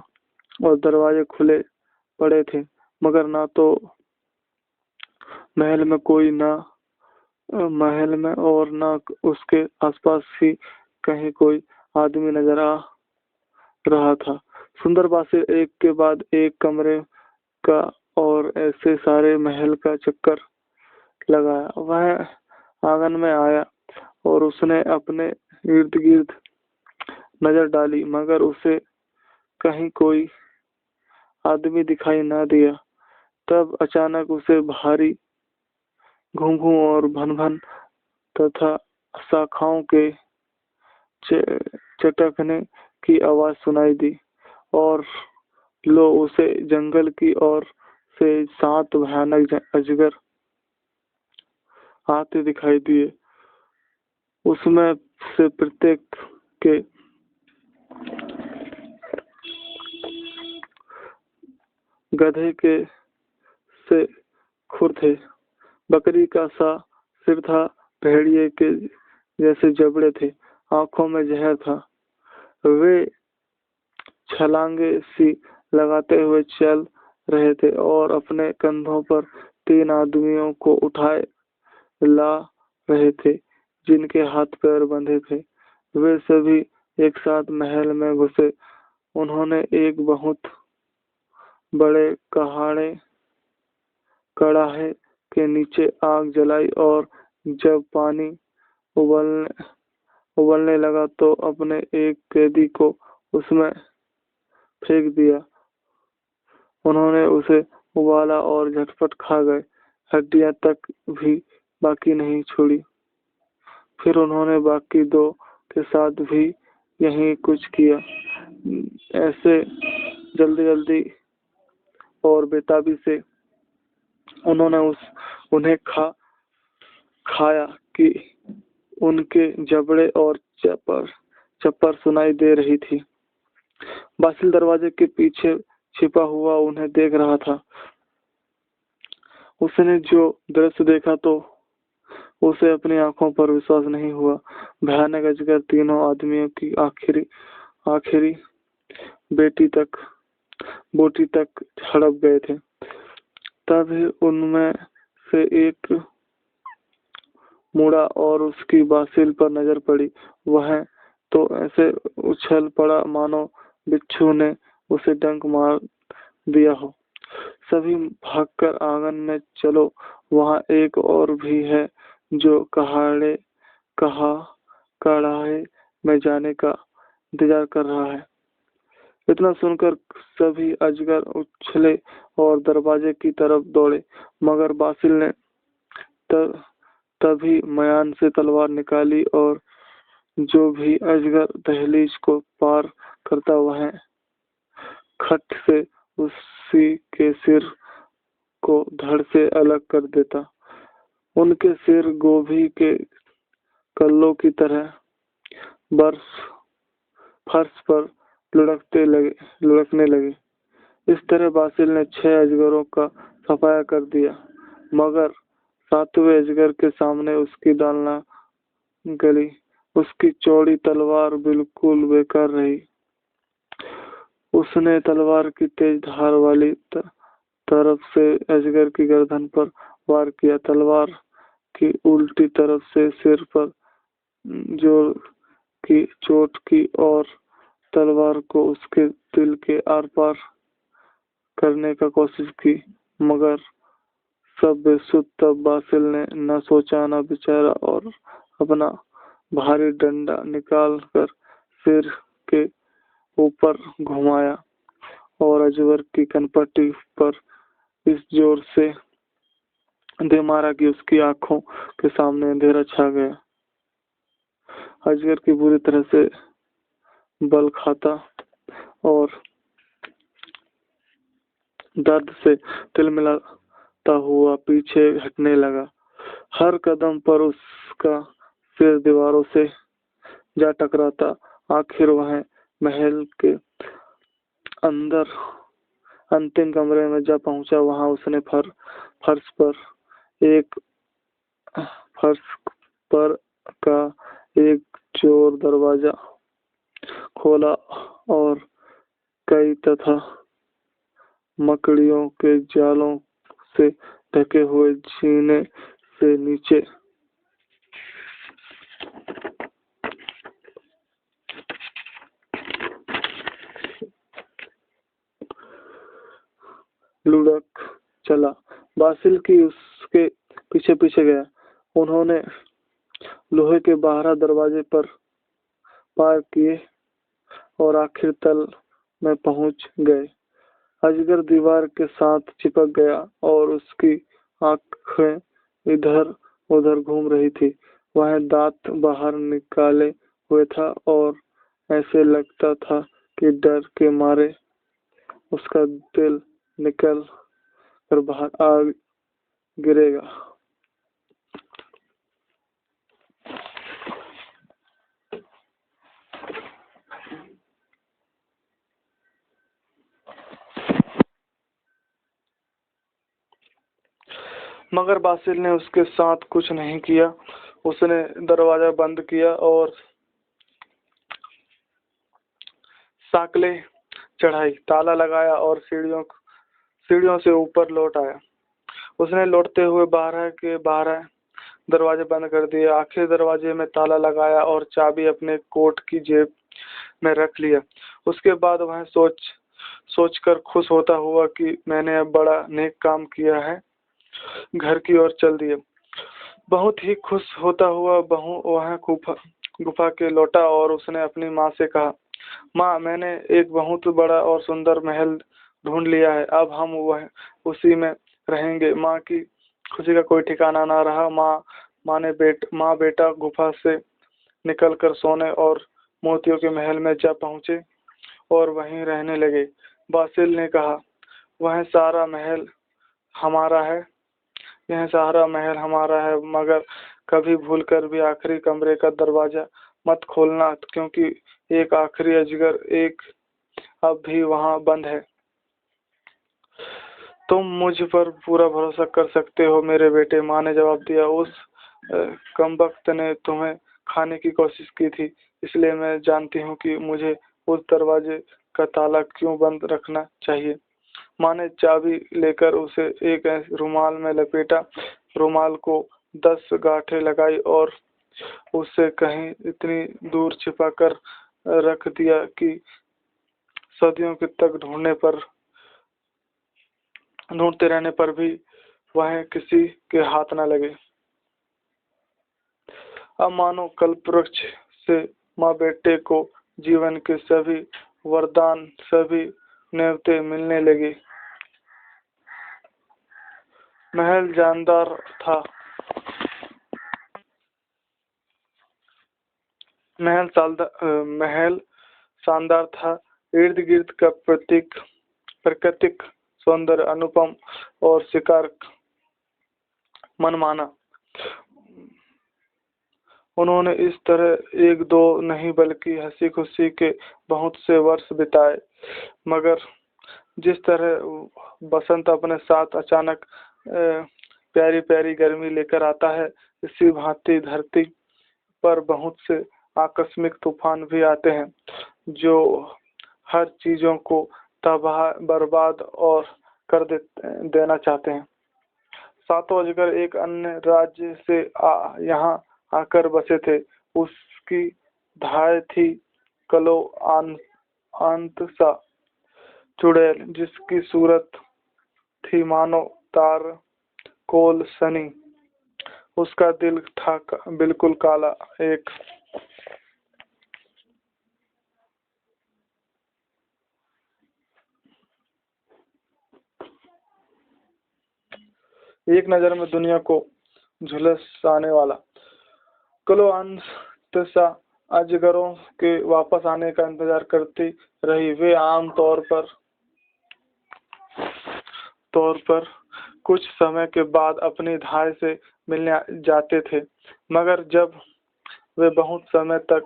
और दरवाजे खुले पड़े थे, मगर ना तो महल में और ना उसके आसपास ही कहीं कोई आदमी नजर आ रहा था। सुंदर बासिल एक के बाद एक कमरे का और ऐसे सारे महल का चक्कर लगाया। वह आंगन में आया और उसने अपने इर्द गिर्द नजर डाली, मगर उसे कहीं कोई आदमी दिखाई न दिया। तब अचानक उसे भारी घूं और भन भन तथा शाखाओं के चटकने की आवाज सुनाई दी और लो उसे जंगल की ओर से 7 भयानक अजगर आते दिखाई दिए। उसमें से प्रत्येक के गधे के से खुर थे, बकरी का सा सिर था, भेड़िए के जैसे जबड़े थे, आंखों में जहर था। वे छलांगे सी लगाते हुए चल रहे थे और अपने कंधों पर 3 आदमियों को उठाए ला रहे थे, जिनके हाथ पैर बंधे थे। वे सभी एक साथ महल में घुसे। उन्होंने एक बहुत बड़े कड़ाहे के नीचे आग जलाई और जब पानी उबलने लगा तो अपने एक कैदी को उसमें फेंक दिया। उन्होंने उसे उबाला और झटपट खा गए, हड्डियां तक भी बाकी नहीं छोड़ी। फिर उन्होंने बाकी 2 के साथ भी यही कुछ किया। ऐसे जल्दी और बेताबी से उन्होंने उन्हें खाया कि उनके जबड़े और चप्पर सुनाई दे रही थी। बासिल दरवाजे के पीछे छिपा हुआ उन्हें देख रहा था। उसने जो दृश्य देखा तो उसे अपनी आंखों पर विश्वास नहीं हुआ। भयानक अजगर तीनों आदमियों की आखिरी बोटी तक हड़प गए थे। तभी उनमें से एक मुड़ा और उसकी बासिल पर नजर पड़ी। वह तो ऐसे उछल पड़ा मानो बिच्छू ने उसे डंक मार दिया हो। सभी भागकर आंगन में चलो, वहां एक और भी है जो कढ़ाए में जाने का इंतजार कर रहा है। इतना सुनकर सभी अजगर उछले और दरवाजे की तरफ दौड़े, मगर बासिल ने तभी मयान से तलवार निकाली और जो भी अजगर दहलीज को पार करता वह खट से उसी के सिर को धड़ से अलग कर देता। उनके सिर गोभी के कल्लों की तरह बर्फ फर्श पर लुढ़कने लगे। इस तरह बासिल ने 6 अजगरों का सफाया कर दिया, मगर 7वें अजगर के सामने उसकी दाल न गली। उसकी चौड़ी तलवार बिल्कुल बेकार रही। उसने तलवार की तेज धार वाली तरफ से अजगर की गर्दन पर वार किया। तलवार की उल्टी तरफ से सिर पर जोर की चोट की और तलवार को उसके दिल के आर पार करने का कोशिश की, मगर सब बेसुध। तब बासिल ने न सोचा न विचारा और अपना भारी डंडा निकाल कर सिर के ऊपर घुमाया और अजगर की कनपट्टी पर इस जोर से दे मारा कि उसकी आंखों के सामने अंधेरा छा गया। अजगर की बुरी तरह से बल खाता और दर्द से तिलमिलाता हुआ पीछे हटने लगा। हर कदम पर उसका सिर दीवारों से जा टकराता। आखिर वह महल के अंदर अंतिम कमरे में जा पहुंचा। वहां उसने फर्श पर का एक चोर दरवाजा खोला और कई तथा मकड़ियों के जालों से ढके हुए जीने से नीचे लुढ़क चला। बासिल की उसके पीछे पीछे गया। उन्होंने लोहे के 12 दरवाजे पर पार किए और आखिर तल में पहुंच गए। अजगर दीवार के साथ चिपक गया और उसकी आंखें इधर उधर घूम रही थी। वह दांत बाहर निकाले हुए था और ऐसे लगता था कि डर के मारे उसका दिल निकल कर बाहर आ गिरेगा। मगर बासिल ने उसके साथ कुछ नहीं किया। उसने दरवाजा बंद किया और साकलें चढ़ाई, ताला लगाया और सीढ़ियों से ऊपर लौट आया। उसने लौटते हुए 12 के 12 दरवाजे बंद कर दिए। आखिरी दरवाजे में ताला लगाया और चाबी अपने कोट की जेब में रख लिया। उसके बाद वह सोचकर खुश होता हुआ कि मैंने अब बड़ा नेक काम किया है, घर की ओर चल दिया। बहुत ही खुश होता हुआ वह गुफा के लौटा और उसने अपनी माँ से कहा, माँ, मैंने एक बहुत बड़ा और सुंदर महल ढूंढ लिया है। अब हम उसी में रहेंगे। माँ की खुशी का कोई ठिकाना ना रहा। माँ बेटा गुफा से निकलकर सोने और मोतियों के महल में जा पहुंचे और वहीं रहने लगे। बासिल ने कहा, वह सारा महल हमारा है, यह सारा महल हमारा है, मगर कभी भूलकर भी आखिरी कमरे का दरवाजा मत खोलना, क्योंकि एक आखिरी अजगर अब भी वहां बंद है। तुम मुझ पर पूरा भरोसा कर सकते हो मेरे बेटे, माँ ने जवाब दिया। उस कमबख्त ने तुम्हें खाने की कोशिश की थी, इसलिए मैं जानती हूँ कि मुझे उस दरवाजे का ताला क्यों बंद रखना चाहिए। माँ ने चाबी लेकर उसे एक रुमाल में लपेटा, रुमाल को 10 गांठें लगाई और उसे कहीं इतनी दूर छिपा कर रख दिया कि सदियों तक ढूंढते रहने पर भी वह किसी के हाथ न लगे। अब मानो कल्पवृक्ष से माँ बेटे को जीवन के सभी वरदान, सभी नेवते मिलने लगे। महल जानदार था, महल शानदार था। इर्द गिर्द का प्राकृतिक सौंदर्य अनुपम और शिकार मनमाना। उन्होंने इस तरह एक दो नहीं बल्कि हंसी खुशी के बहुत से वर्ष बिताए। मगर जिस तरह बसंत अपने साथ अचानक प्यारी प्यारी गर्मी लेकर आता है, इसी भांति धरती पर बहुत से आकस्मिक तूफान भी आते हैं जो हर चीजों को तबाह बर्बाद और कर देना चाहते हैं। सातों अजगर एक अन्य राज्य से यहाँ आकर बसे थे। उसकी धाय थी कलो आंतसा चुड़ैल, जिसकी सूरत थी मानो तार कोल सनी। उसका दिल था बिल्कुल काला। एक नजर में दुनिया को झुलसाने वाला। कलोआंतसा अजगरों के वापस आने का इंतजार करती रही। वे आम तौर पर कुछ समय के बाद अपनी धाय से मिलने जाते थे, मगर जब वे बहुत समय तक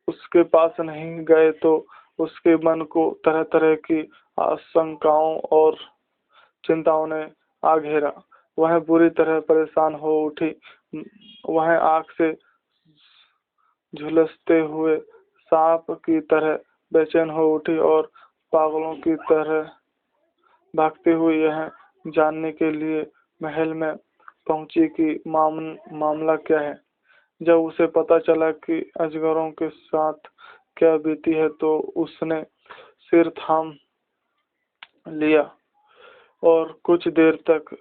उसके पास नहीं गए तो उसके मन को तरह तरह की आशंकाओं और चिंताओं ने आ घेरा। वह बुरी तरह परेशान हो उठी। वह आग से झुलसते हुए सांप की तरह बेचैन हो उठी और पागलों की तरह भागते हुए यह जानने के लिए महल में पहुंची कि मामला क्या है। जब उसे पता चला कि अजगरों के साथ क्या बीती है तो उसने सिर थाम लिया और कुछ देर तक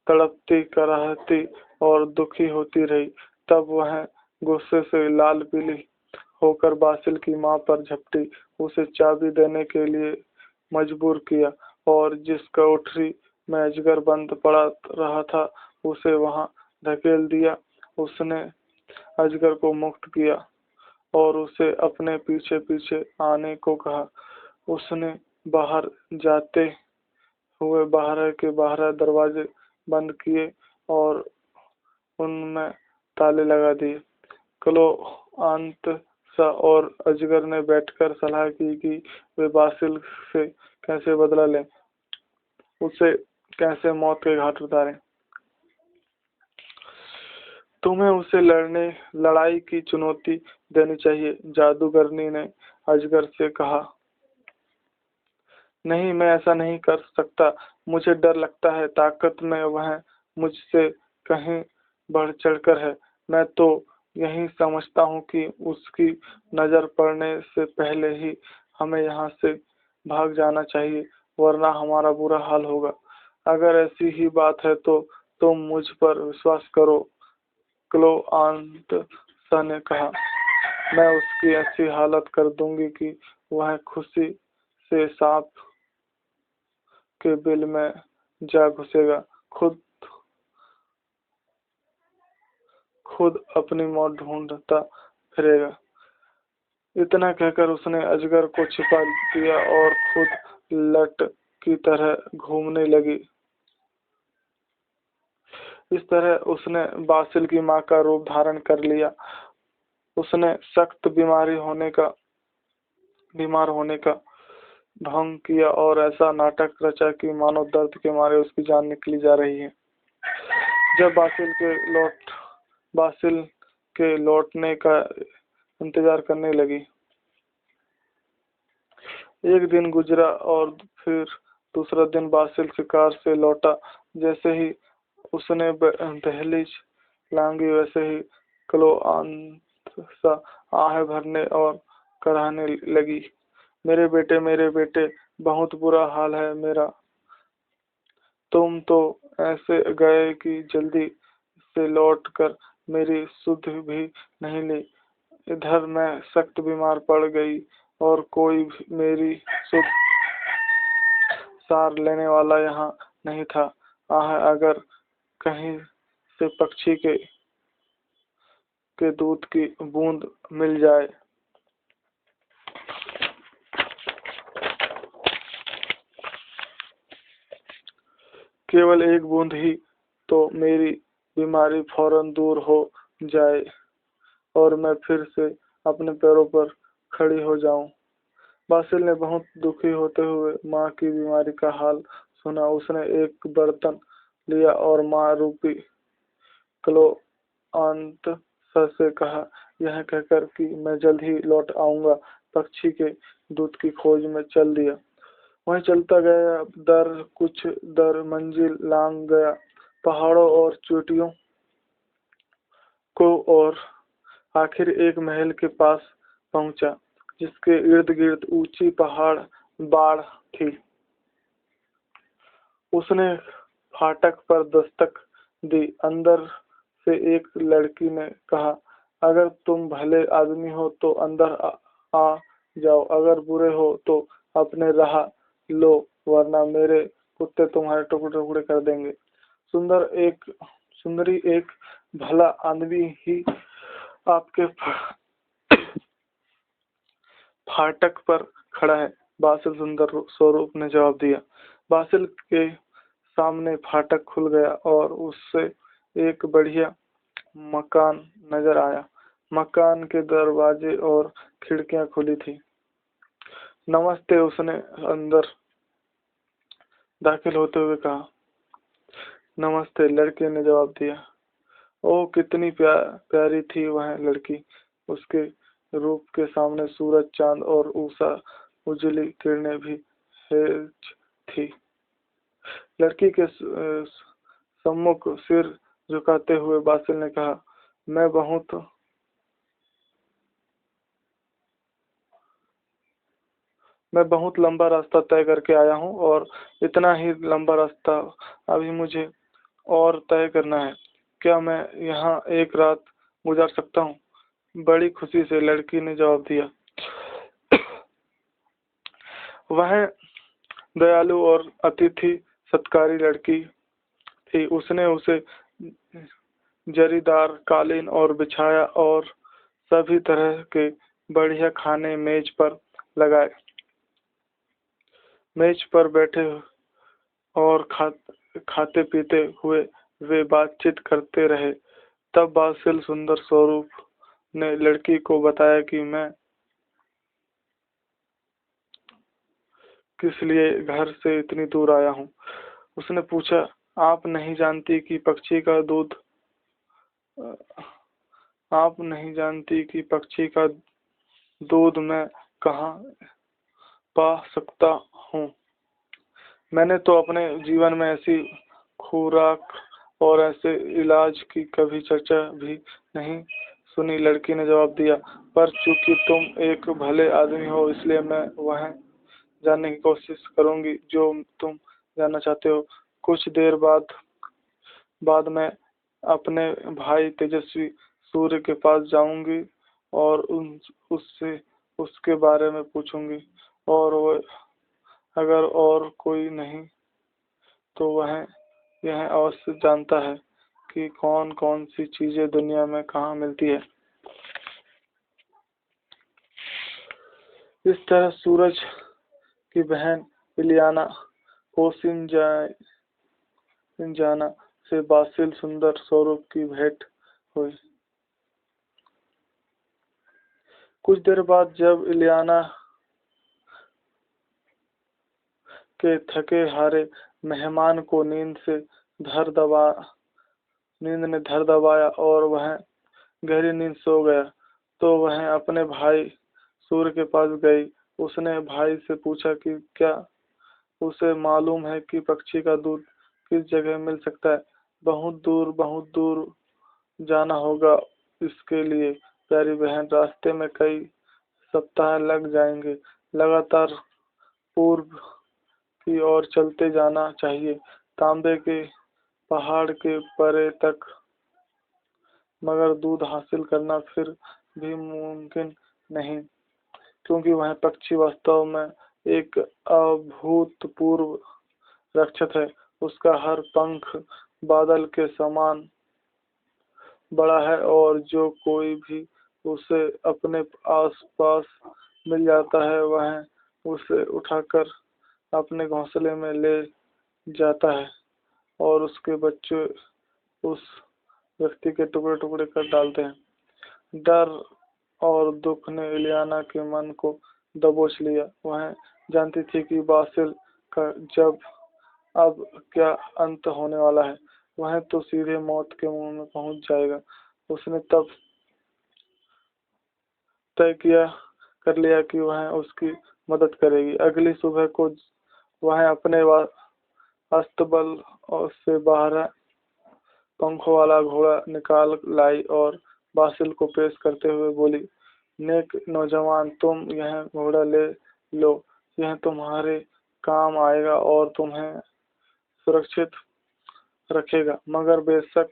तड़पती, कराहती और दुखी होती रही। तब वह गुस्से से लाल पीली होकर बासिल की मां पर झपटी, उसे चाबी देने के लिए मजबूर किया और जिस कोठरी में अजगर बंद पड़ा रहा था उसे वहां धकेल दिया। उसने अजगर को मुक्त किया और उसे अपने पीछे पीछे आने को कहा। उसने बाहर जाते हुए बाहर के बाहर दरवाजे बंद किए और उनमें ताले लगा दिए। कलोआंतसा और अजगर ने बैठकर सलाह की कि वे बासिल से कैसे बदला लें, उसे कैसे मौत के घाट उतारें। तुम्हें उसे लड़ाई की चुनौती देनी चाहिए, जादूगरनी ने अजगर से कहा। नहीं, मैं ऐसा नहीं कर सकता। मुझे डर लगता है। ताकत में वह मुझसे कहीं बढ़ चढ़कर है। मैं तो यही समझता हूँ कि उसकी नजर पड़ने से पहले ही हमें यहाँ से भाग जाना चाहिए, वरना हमारा बुरा हाल होगा। अगर ऐसी ही बात है तो तुम मुझ पर विश्वास करो, क्लोआंतसा ने कहा। मैं उसकी ऐसी हालत कर दूंगी कि वह खुशी से सांप के बिल में जा घुसेगा, खुद अपनी मौत ढूंढता फिरेगा। इतना कहकर उसने अजगर को छिपा दिया और खुद लट की तरह घूमने लगी। इस तरह उसने बासिल की मां का रूप धारण कर लिया। उसने सख्त बीमार होने का ढोंग किया और ऐसा नाटक रचा कि मानो दर्द के मारे उसकी जान निकली जा रही है। जब बासिल के लौटने का इंतजार करने लगी। एक दिन गुजरा और फिर दूसरा दिन बासिल शिकार से लौटा। जैसे ही उसने दहलीज लांघी वैसे ही क्लोआंतसा आह भरने और कराहने लगी। मेरे बेटे, बहुत बुरा हाल है मेरा। तुम तो ऐसे गए कि जल्दी से लौटकर मेरी सुध भी नहीं ली। इधर मैं सख्त बीमार पड़ गई और कोई भी मेरी सुध सार लेने वाला यहाँ नहीं था। आह, अगर कहीं से पक्षी के दूध की बूंद मिल जाए। केवल एक बूंद ही, तो मेरी बीमारी फौरन दूर हो जाए और मैं फिर से अपने पैरों पर खड़ी हो जाऊं। बासिल ने बहुत दुखी होते हुए माँ की बीमारी का हाल सुना। उसने एक बर्तन लिया और माँ रूपी क्लोआंतस से कहा, यह कहकर कि मैं जल्द ही लौट आऊंगा, पक्षी के दूध की खोज में चल दिया। वहीं चलता गया, कुछ दर मंजिल लांग गया, पहाड़ों और चोटियों को, और आखिर एक महल के पास पहुंचा जिसके इर्द गिर्द ऊंची पहाड़ बाढ़ थी। उसने फाटक पर दस्तक दी। अंदर से एक लड़की ने कहा, अगर तुम भले आदमी हो तो अंदर आ जाओ, अगर बुरे हो तो अपने राह लो, वरना मेरे कुत्ते तुम्हारे टुकड़े टुकड़े कर देंगे। सुंदरी एक भला आदमी ही आपके फाटक पर खड़ा है, बासिल सुंदर स्वरूप ने जवाब दिया। बासिल के सामने फाटक खुल गया और उससे एक बढ़िया मकान नजर आया। मकान के दरवाजे और खिड़कियां खुली थी। नमस्ते, उसने अंदर दाखिल होते हुए कहा। नमस्ते, लड़के ने जवाब दिया। ओह, कितनी प्यारी थी वह लड़की। उसके रूप के सामने सूरज, चांद और उषा उजली किरणें भी हेज थी। लड़की के सम्मुख सिर झुकाते हुए बासिल ने कहा, मैं बहुत लंबा रास्ता तय करके आया हूँ और इतना ही लंबा रास्ता अभी मुझे और तय करना है। क्या मैं यहाँ एक रात गुजार सकता हूँ? बड़ी खुशी से लड़की ने जवाब दिया। वह दयालु और अतिथि सत्कारी लड़की थी। उसने उसे जरीदार कालीन और बिछाया और सभी तरह के बढ़िया खाने मेज पर लगाए। मेज पर बैठे और खाते पीते हुए वे बातचीत करते रहे। तब बासिल सुंदर स्वरूप ने लड़की को बताया कि मैं किस लिए घर से इतनी दूर आया हूँ। उसने पूछा, आप नहीं जानती कि पक्षी का दूध मैं कहाँ पा सकता हूँ? मैंने तो अपने जीवन में ऐसी खुराक और ऐसे इलाज की कभी चर्चा भी नहीं सुनी, लड़की ने जवाब दिया। पर चूंकि तुम एक भले आदमी हो, इसलिए मैं वह जानने की कोशिश करूंगी जो तुम जानना चाहते हो। कुछ देर बाद मैं अपने भाई तेजस्वी सूर्य के पास जाऊंगी और उससे उसके बारे में पूछूंगी, और वह अगर और कोई नहीं तो वह यह अवश्य जानता है कि कौन कौन सी चीजें दुनिया में कहाँ मिलती है। इस तरह सूरज की बहन इलियाना जाना से बासिल सुंदर स्वरूप की भेंट हुई। कुछ देर बाद जब इलियाना के थके हारे मेहमान को नींद ने धर दबाया और वह गहरी नींद सो गया, तो वह अपने भाई सूर्य के पास गई। उसने भाई से पूछा कि क्या उसे मालूम है कि पक्षी का दूध किस जगह मिल सकता है। बहुत दूर जाना होगा इसके लिए प्यारी बहन, रास्ते में कई सप्ताह लग जाएंगे। लगातार पूर्व की ओर चलते जाना चाहिए। तांबे के पहाड़ के परे तक मगर दूध हासिल करना फिर भी मुमकिन नहीं, क्योंकि वह पक्षी वास्तव में एक अभूतपूर्व रक्षक है। उसका हर पंख बादल के समान बड़ा है और जो कोई भी उसे अपने आसपास मिल जाता है वह उसे उठाकर अपने घोंसले में ले जाता है और उसके बच्चे उस व्यक्ति के टुकड़े टुकड़े कर डालते हैं। डर और दुख ने इलियाना के मन को दबोच लिया। वह जानती थी कि बासिल का जब अब क्या अंत होने वाला है, वह तो सीधे मौत के मुंह में पहुंच जाएगा। उसने तब तय कर लिया कि वह उसकी मदद करेगी। अगली सुबह को वह अपने अस्तबल से बाहर पंखों वाला घोड़ा निकाल लाई और बासिल को पेश करते हुए बोली, नेक नौजवान, तुम यह घोड़ा ले लो। यह तुम्हारे काम आएगा और तुम्हें सुरक्षित रखेगा, मगर बेशक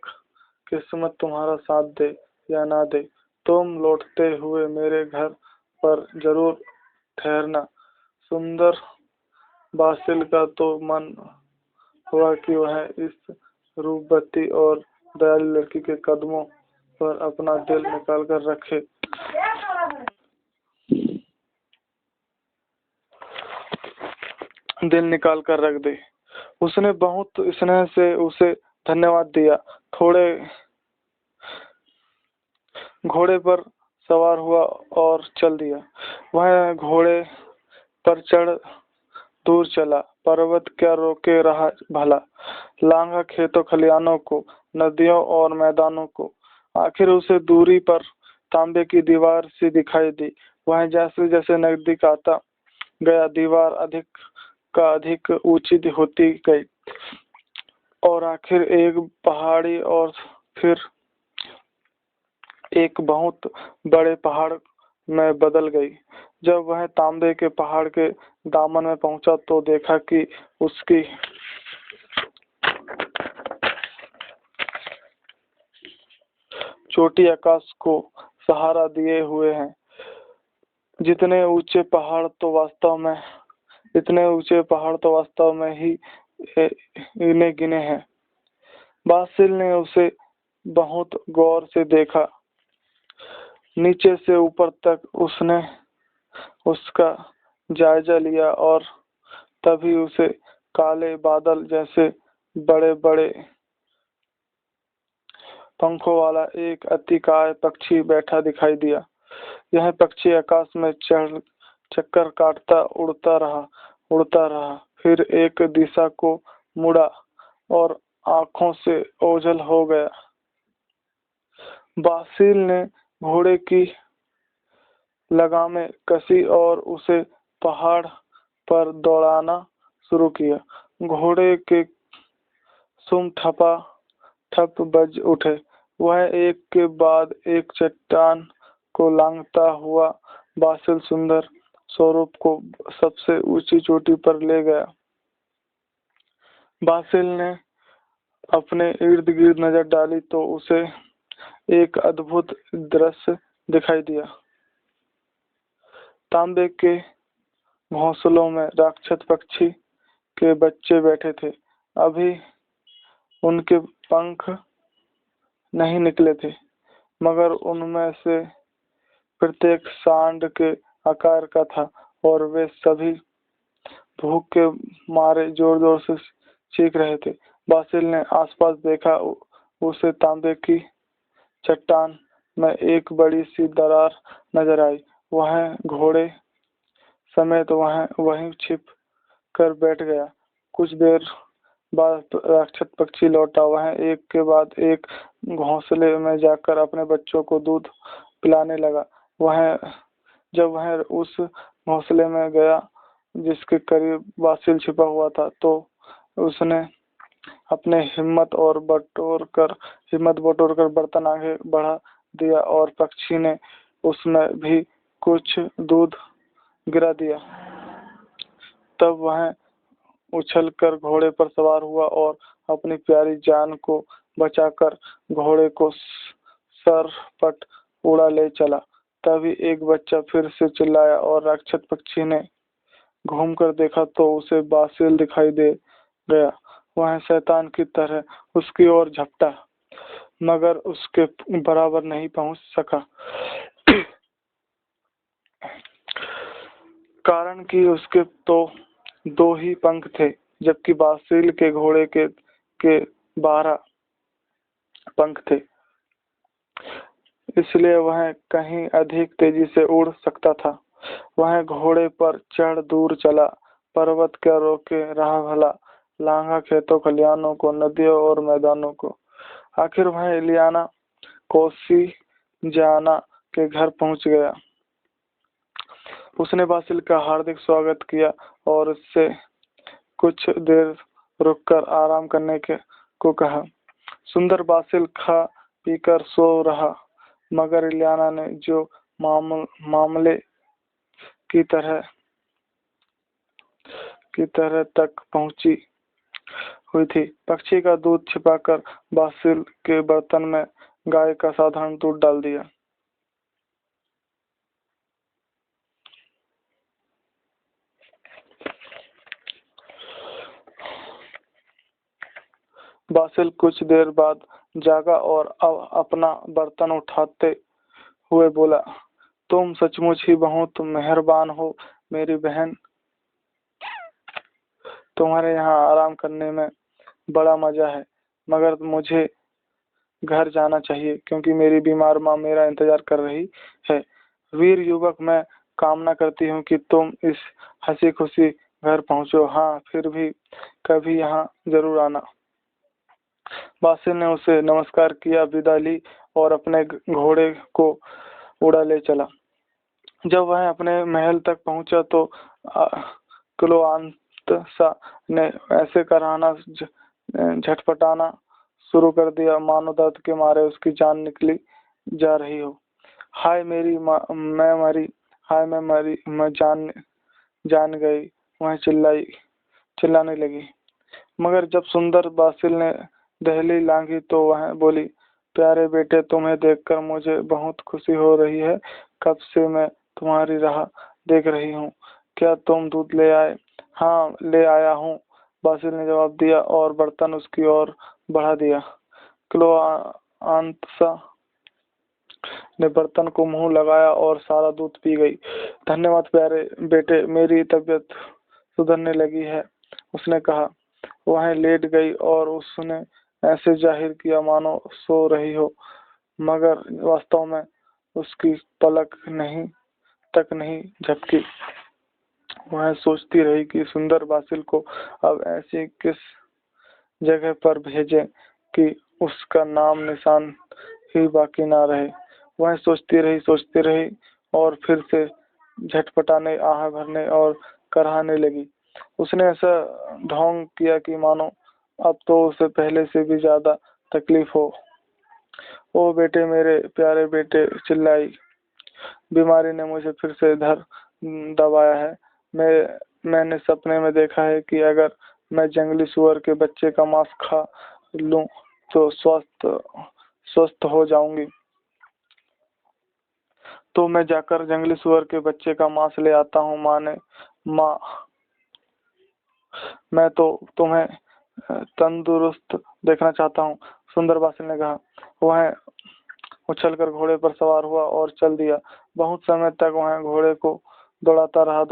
किस्मत तुम्हारा साथ दे या ना दे, तुम लौटते हुए मेरे घर पर जरूर ठहरना। सुंदर बासिल का तो मन हुआ कि वह इस रूपवती और दयालु लड़की के कदमों पर अपना दिल निकाल कर रखे। दिल निकाल कर रख दे। उसने बहुत स्नेह से उसे धन्यवाद दिया, थोड़े घोड़े पर सवार हुआ और चल दिया। वह घोड़े पर चढ़ दूर चला। पर्वत क्या रोके रहा भला, लांघा खेतों खलियानों को, नदियों और मैदानों को। आखिर उसे दूरी पर तांबे की दीवार सी दिखाई दी। वह जैसे जैसे नजदीक आता गया, दीवार अधिक का अधिक ऊंची होती गई और आखिर एक पहाड़ी और फिर एक बहुत बड़े पहाड़ में बदल गई। जब वह तांबे के पहाड़ के दामन में पहुंचा तो देखा कि उसकी चोटी आकाश को सहारा दिए हुए हैं। जितने ऊंचे पहाड़ तो वास्तव में ही इन्हें गिने हैं। बासिल ने उसे बहुत गौर से देखा। नीचे से ऊपर तक उसने उसका जायजा लिया और तभी उसे काले बादल जैसे बड़े बड़े पंखों वाला एक अतिकाय पक्षी बैठा दिखाई दिया। यह पक्षी आकाश में चक्कर काटता उड़ता रहा, फिर एक दिशा को मुड़ा और आंखों से ओझल हो गया। बासिल ने घोड़े की लगामें कसी और उसे पहाड़ पर दौड़ाना शुरू किया। घोड़े के सुम ठपा ठप बज उठे। वह एक के बाद एक चट्टान को लांघता हुआ बासिल सुंदर स्वरूप को सबसे ऊंची चोटी पर ले गया। बासिल ने अपने इर्द गिर्द नजर डाली तो उसे एक अद्भुत दृश्य दिखाई दिया। तांबे के घोंसलों में राक्षस पक्षी के बच्चे बैठे थे। अभी उनके पंख नहीं निकले थे, मगर उनमें से प्रत्येक सांड के आकार का था और वे सभी भूख के मारे जोर जोर से चीख रहे थे। बासिल ने आसपास देखा। उसे तांबे की चट्टान में एक बड़ी सी दरार नजर आई। वह घोड़े समेत वहीं छिप कर बैठ गया। कुछ देर बाद राक्षस पक्षी लौटा। वह एक के बाद एक घोंसले में जाकर अपने बच्चों को दूध पिलाने लगा। जब वह उस घोंसले में गया जिसके करीब बासिल छिपा हुआ था, तो उसने अपने हिम्मत बटोर कर बर्तन आगे बढ़ा दिया और पक्षी ने उसमें भी कुछ दूध गिरा दिया। तब वह उछलकर घोड़े पर सवार हुआ और अपनी प्यारी जान को बचाकर घोड़े को सरपट उड़ा ले चला। तभी एक बच्चा फिर से चिल्लाया और राक्षस पक्षी ने घूमकर देखा तो उसे बासिल दिखाई दे गया। वह शैतान की तरह उसकी ओर झपटा, मगर उसके बराबर नहीं पहुंच सका। कारण कि उसके तो दो ही पंख थे, जबकि बासिल के घोड़े के 12 पंख थे। इसलिए वह कहीं अधिक तेजी से उड़ सकता था। वह घोड़े पर चढ़ दूर चला। पर्वत क्या रोके रहा भला, लांघा खेतों खलिहानों को, नदियों और मैदानों को। आखिर वह इलियाना कोसी जाना के घर पहुंच गया। उसने बासिल का हार्दिक स्वागत किया और उससे कुछ देर रुककर आराम करने को कहा। सुंदर बासिल खा पीकर सो रहा, मगर इलियाना ने जो मामले की तरह तक पहुंची हुई थी। पक्षी का दूध छिपाकर बासिल के बर्तन में गाय का साधारण दूध डाल दिया। बासिल कुछ देर बाद जागा और अपना बर्तन उठाते हुए बोला, तुम सचमुच ही बहुत मेहरबान हो मेरी बहन। तुम्हारे यहाँ आराम करने में बड़ा मजा है, मगर मुझे घर जाना चाहिए क्योंकि मेरी बीमार माँ मेरा इंतजार कर रही है। वीर युवक, मैं कामना करती हूँ कि तुम इस हंसी खुशी घर पहुँचो। हाँ, फिर भी कभी यहाँ जरूर आना। बासिल ने उसे नमस्कार किया, विदा ली और अपने घोड़े को उड़ा ले चला। जब वह अपने महल तक पहुंचा तो क्लोआंतसा ने ऐसे कराहना झटपटाना शुरू कर दिया मानो दर्द के मारे उसकी जान निकली जा रही हो। हाय मेरी माँ, मैं मरी, हाय मैं मरी, मैं जान गई, वह चिल्लाने लगी। मगर जब सुंदर बासिल ने दहली लांघी तो वह बोली, प्यारे बेटे, तुम्हें देखकर मुझे बहुत खुशी हो रही है। कब से मैं तुम्हारी राह देख रही हूँ। क्या तुम दूध ले आए? हाँ, ले आया हूँ, बासिल ने जवाब दिया और बर्तन उसकी ओर बढ़ा दिया। क्लोआंतसा ने बर्तन को मुंह लगाया और सारा दूध पी गई। धन्यवाद प्यारे बेटे, मेरी तबीयत सुधरने लगी है, उसने कहा। वह लेट गई और उसने ऐसे जाहिर किया मानो सो रही हो, मगर वास्तव में उसकी पलक नहीं झपकी। वह सोचती रही कि सुंदर बासिल को अब ऐसी किस जगह पर भेजे कि उसका नाम निशान ही बाकी ना रहे। वह सोचती रही और फिर से झटपटाने, आह भरने और कराहने लगी। उसने ऐसा ढोंग किया कि मानो अब तो उसे पहले से भी ज्यादा तकलीफ हो। ओ बेटे, मेरे प्यारे बेटे, चिल्लाई। बीमारी ने मुझे फिर से दबाया है। मैंने सपने में देखा है कि अगर मैं जंगली सुअर के बच्चे का मांस खा लूं तो स्वस्थ हो जाऊंगी। तो मैं जाकर जंगली सुअर के बच्चे का मांस ले आता हूँ। माँ, मैं तो तुम्हें तंदुरुस्त देखना चाहता हूँ, सुंदर बासिल ने कहा। वह उछलकर घोड़े पर सवार हुआ और चल दिया। बहुत समय तक वह घोड़े को दौड़ाता रहा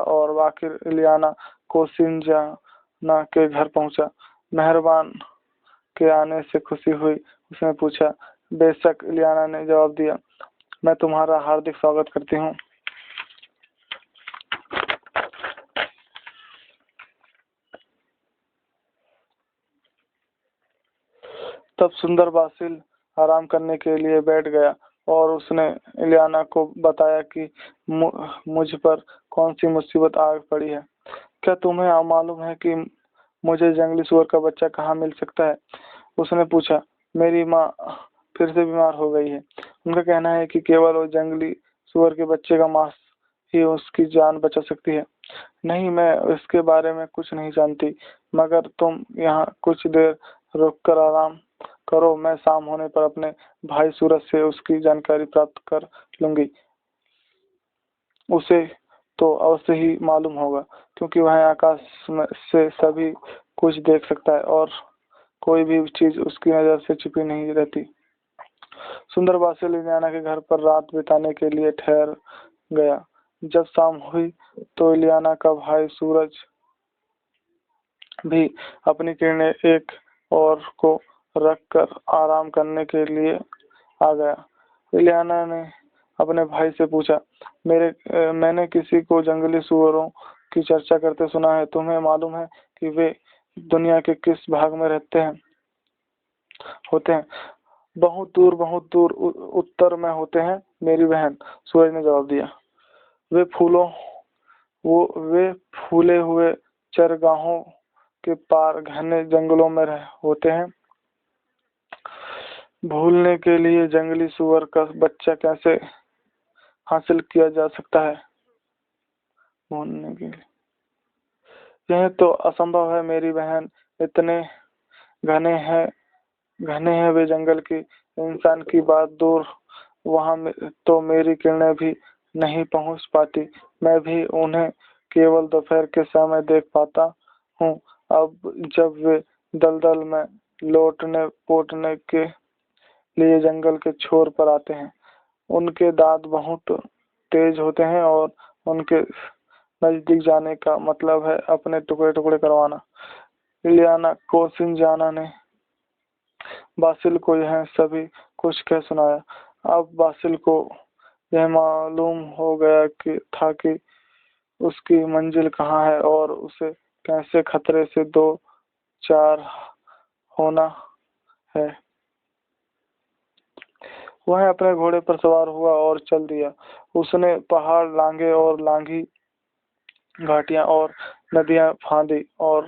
और आखिर इलियाना कोसिंजाना के घर पहुंचा। मेहरबान के आने से खुशी हुई, उसने पूछा। बेशक, इलियाना ने जवाब दिया, मैं तुम्हारा हार्दिक स्वागत करती हूँ। तब सुंदर बासिल आराम करने के लिए बैठ गया और उसने इलियाना को बताया कि मुझ पर कौन सी मुसीबत आ पड़ी है। क्या तुम्हें मालूम है कि मुझे जंगली सुअर का बच्चा कहाँ मिल सकता है? उसने पूछा। मेरी माँ फिर से बीमार हो गई है। उनका कहना है कि केवल वो जंगली सुअर के बच्चे का मांस ही उसकी जान बचा सकती है। नहीं, मैं इसके बारे में कुछ नहीं जानती, मगर तुम यहाँ कुछ देर रुककर आराम करो, मैं शाम होने पर अपने भाई सूरज से उसकी जानकारी प्राप्त कर लूंगी। उसे तो अवश्य ही मालूम होगा, क्योंकि वह आकाश से सभी कुछ देख सकता है और कोई भी चीज उसकी नजर से छिपी नहीं रहती। सुंदर बासिल इलियाना के घर पर रात बिताने के लिए ठहर गया। जब शाम हुई तो इलियाना का भाई सूरज भी अपनी किरणें एक और को रखकर आराम करने के लिए आ गया। इलियाना ने अपने भाई से पूछा, मैंने किसी को जंगली सुअरों की चर्चा करते सुना है। तुम्हें मालूम है कि वे दुनिया के किस भाग में होते हैं? बहुत दूर उत्तर में होते हैं मेरी बहन, सूरज ने जवाब दिया। वे फूले हुए चरगाहों के पार घने जंगलों में होते हैं। भूलने के लिए जंगली सुअर का बच्चा कैसे हासिल किया जा सकता है? भूलने के लिए यह तो असंभव है मेरी बहन। इतने घने हैं वे जंगल की। इंसान की बात दूर, वहां तो मेरी किरणें भी नहीं पहुंच पाती। मैं भी उन्हें केवल दोपहर के समय देख पाता हूँ। अब जब वे दलदल में लौटने पोटने के लिए जंगल के छोर पर आते हैं, उनके दांत बहुत तेज होते हैं और उनके नजदीक जाने का मतलब है अपने टुकड़े टुकड़े करवाना। इलियाना कोसिंजाना ने बासिल को यह सभी कुछ कह सुनाया। अब बासिल को यह मालूम हो गया कि उसकी मंजिल कहाँ है और उसे कैसे खतरे से दो चार होना है। वह अपने घोड़े पर सवार हुआ और चल दिया। उसने पहाड़ लांघे और लांघी घाटियां और नदियां फांदी और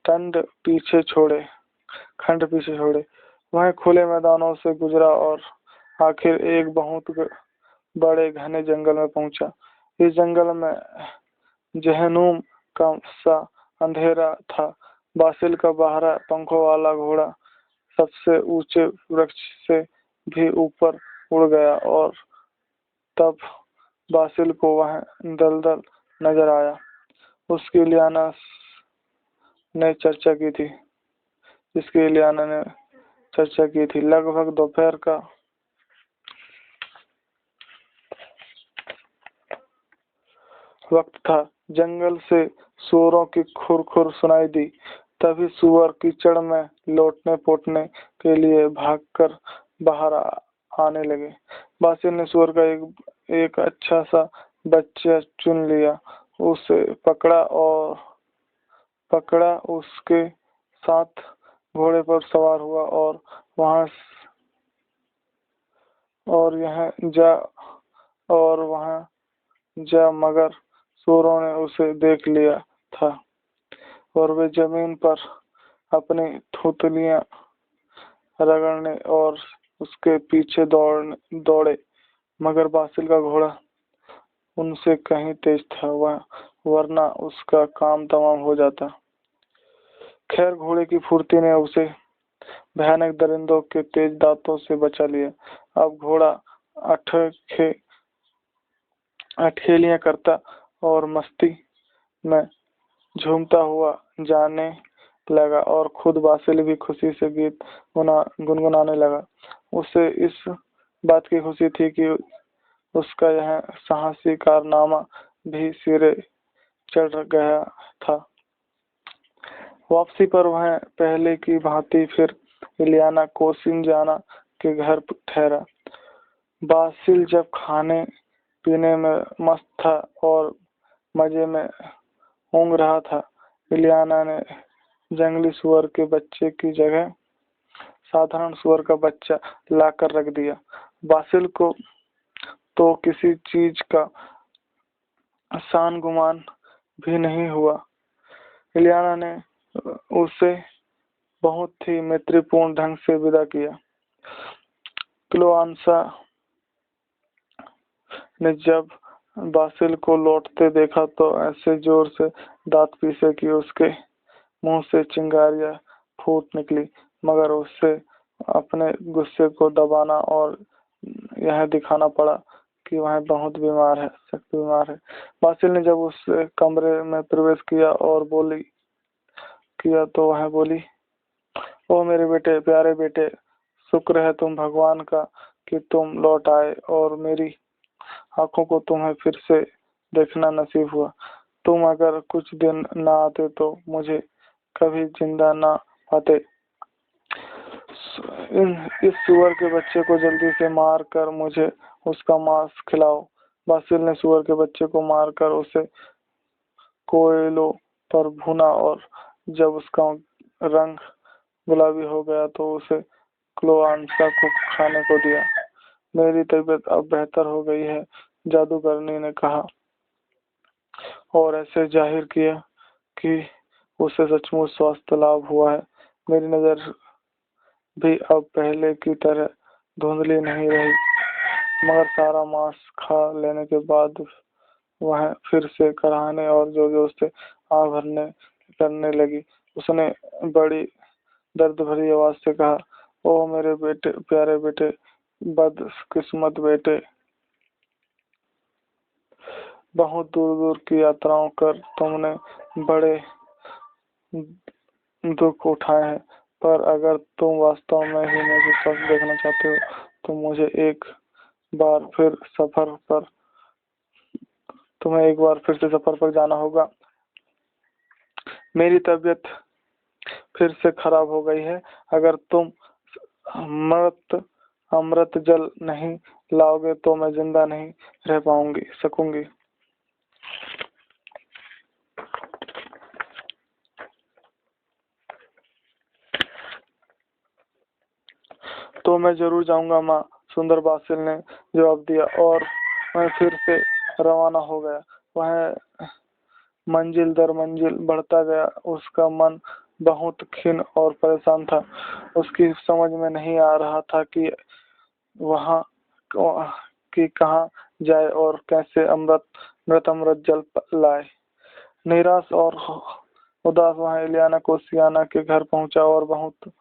खंड पीछे छोड़े। वह खुले मैदानों से गुजरा और आखिर एक बहुत बड़े घने जंगल में पहुंचा। इस जंगल में जहनुम का सा अंधेरा था। बासिल का बहरा पंखों वाला घोड़ा सबसे ऊंचे वृक्ष से भी ऊपर उड़ गया और तब बासिल को वह दलदल नजर आया। उसकी इलियाना ने चर्चा की थी जिसकी इलियाना ने चर्चा की थी। लगभग दोपहर का वक्त था। जंगल से सुअरों की खुर सुनाई दी। तभी सुअर कीचड़ में लौटने पोटने के लिए भागकर बाहर आने लगे। बासिल ने सुअर का एक अच्छा सा बच्चा चुन लिया, उसे पकड़ा, उसके साथ घोड़े पर सवार हुआ और वहां जा मगर सुअरों ने उसे देख लिया था और वे जमीन पर अपनी थूथलियां रगड़ने और उसके पीछे दौड़े। मगर बासिल का घोड़ा उनसे कहीं तेज था, वरना उसका काम तमाम हो जाता। खैर, घोड़े की फुर्ती ने उसे भयानक दरिंदों के तेज दांतों से बचा लिया। अब घोड़ा अठखेलियां करता और मस्ती में झूमता हुआ जाने लगा और खुद बासिल भी खुशी से गीत गुनगुनाने लगा। उसे इस बात की खुशी थी कि उसका यह साहसी कारनामा भी सिरे चढ़ गया था। वापसी पर वह पहले की भांति फिर इलियाना कोसिंजाना के घर ठहरा। बासिल जब खाने पीने में मस्त था और मजे में ऊँघ रहा था, इलियाना ने जंगली सुअर के बच्चे की जगह साधारण सुअर का बच्चा लाकर रख दिया। बासिल को तो किसी चीज का आसान गुमान भी नहीं हुआ। इलियाना ने उसे बहुत ही मैत्रीपूर्ण ढंग से विदा किया। क्लोआंसा ने जब बासिल को लौटते देखा तो ऐसे जोर से दांत पीसे कि उसके मुंह से चिंगारियां फूट निकली, मगर उससे अपने गुस्से को दबाना और यह दिखाना पड़ा कि वह बहुत बीमार है, सख्त बीमार है। बासिल ने जब उस कमरे में प्रवेश किया और तो वह बोली, ओ मेरे बेटे, प्यारे बेटे, शुक्र है तुम भगवान का कि तुम लौट आए और मेरी आंखों को तुम्हें फिर से देखना नसीब हुआ। तुम अगर कुछ दिन ना आते तो मुझे कभी जिंदा ना पाते। इस सुअर के बच्चे को जल्दी से मार कर मुझे उसका मांस खिलाओ। बासिल ने सुअर के बच्चे को मारकर उसे कोयलों पर भुना और जब उसका रंग गुलाबी हो गया तो उसे क्लोआंसा को खाने को दिया। मेरी तबीयत अब बेहतर हो गई है, जादूगरनी ने कहा और ऐसे जाहिर किया कि उसे सचमुच स्वास्थ्य लाभ हुआ है। मेरी नजर भी अब पहले की तरह धुंधली नहीं रही, मगर सारा मांस खा लेने के बाद वह फिर से कराहने और जोर जोर से आह भरने करने लगी। उसने बड़ी दर्द भरी आवाज से कहा, ओ मेरे बेटे, प्यारे बेटे, बदकिस्मत बेटे, बहुत दूर दूर की यात्राओं कर तुमने बड़े दुख उठाए हैं, पर अगर तुम वास्तव में ही मुझे स्वस्थ देखना चाहते हो तो मुझे तुम्हें एक बार फिर से सफर पर जाना होगा। मेरी तबीयत फिर से खराब हो गई है। अगर तुम अमृत जल नहीं लाओगे तो मैं जिंदा नहीं रह सकूंगी। तो मैं जरूर जाऊंगा माँ, सुंदर बासिल ने जवाब दिया और वह फिर से रवाना हो गया। वह मंजिल दर मंजिल बढ़ता गया। उसका मन बहुत खिन्न और परेशान था। उसकी समझ में नहीं आ रहा था कि वहाँ कहाँ जाए और कैसे अमृत जल लाए। निराश और उदास वहाँ इलियाना कोसियाना के घर पहुंचा और बहुत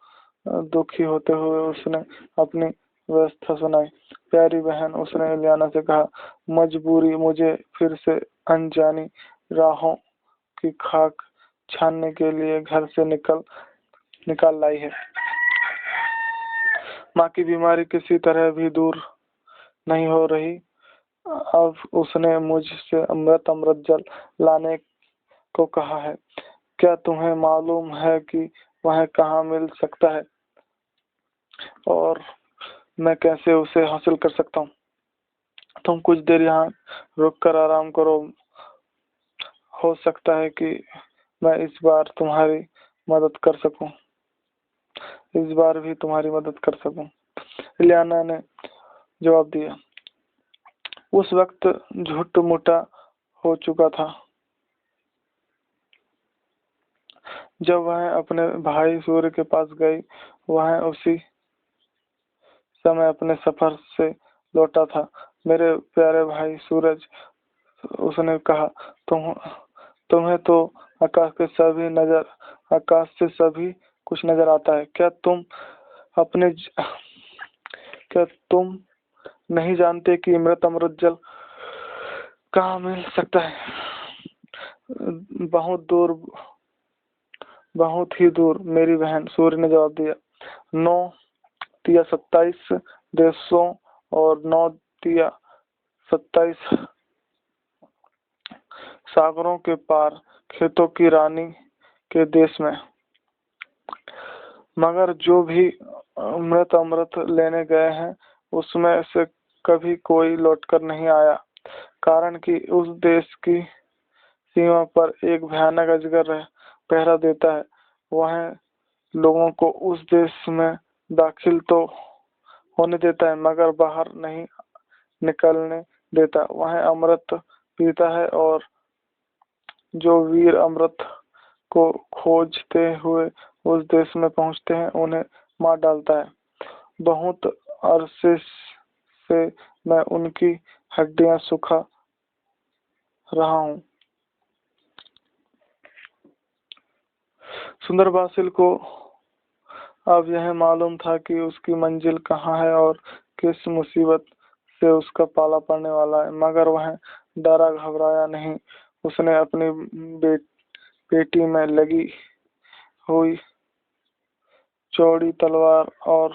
दुखी होते हुए उसने अपनी व्यवस्था सुनाई। प्यारी बहन, उसने इलियाना से कहा, मजबूरी मुझे फिर से अनजानी राहों की खाक छानने के लिए घर से निकाल लाई है। माँ की बीमारी किसी तरह भी दूर नहीं हो रही। अब उसने मुझसे अमृत जल लाने को कहा है। क्या तुम्हें मालूम है कि वह कहाँ मिल सकता है और मैं कैसे उसे हासिल कर सकता हूँ? तुम कुछ देर यहाँ रुक कर आराम करो। हो सकता है कि मैं इस बार तुम्हारी मदद कर सकूं। इस बार भी तुम्हारी मदद कर सकूं, इलियाना ने जवाब दिया। उस वक्त झुट-मुटा हो चुका था। जब वह अपने भाई सूर्य के पास गई, वह उसी समय अपने सफर से लौटा था। मेरे प्यारे भाई सूरज, उसने कहा, तुम्हें तो आकाश से सभी कुछ नजर आता है। क्या तुम नहीं जानते कि अमृत जल कहाँ मिल सकता है? बहुत दूर, बहुत ही दूर मेरी बहन, सूर्य ने जवाब दिया। 9 तिया 27 देशों और 9 तिया 27 सागरों के पार, खेतों की रानी के देश में। मगर जो भी अमृत लेने गए हैं उसमें से कभी कोई लौटकर नहीं आया, कारण कि उस देश की सीमा पर एक भयानक अजगर पहरा देता है। वह लोगों को उस देश में दाखिल तो होने देता है मगर बाहर नहीं निकलने देता। वह अमृत पीता है और जो वीर अमृत को खोजते हुए उस देश में पहुंचते हैं उन्हें मार डालता है। बहुत अरसे से मैं उनकी हड्डियां सुखा रहा हूँ। सुंदर बासिल को अब यह मालूम था कि उसकी मंजिल कहाँ है और किस मुसीबत से उसका पाला पड़ने वाला है, मगर वह डरा घबराया नहीं। उसने अपनी पेटी में लगी हुई चौड़ी तलवार और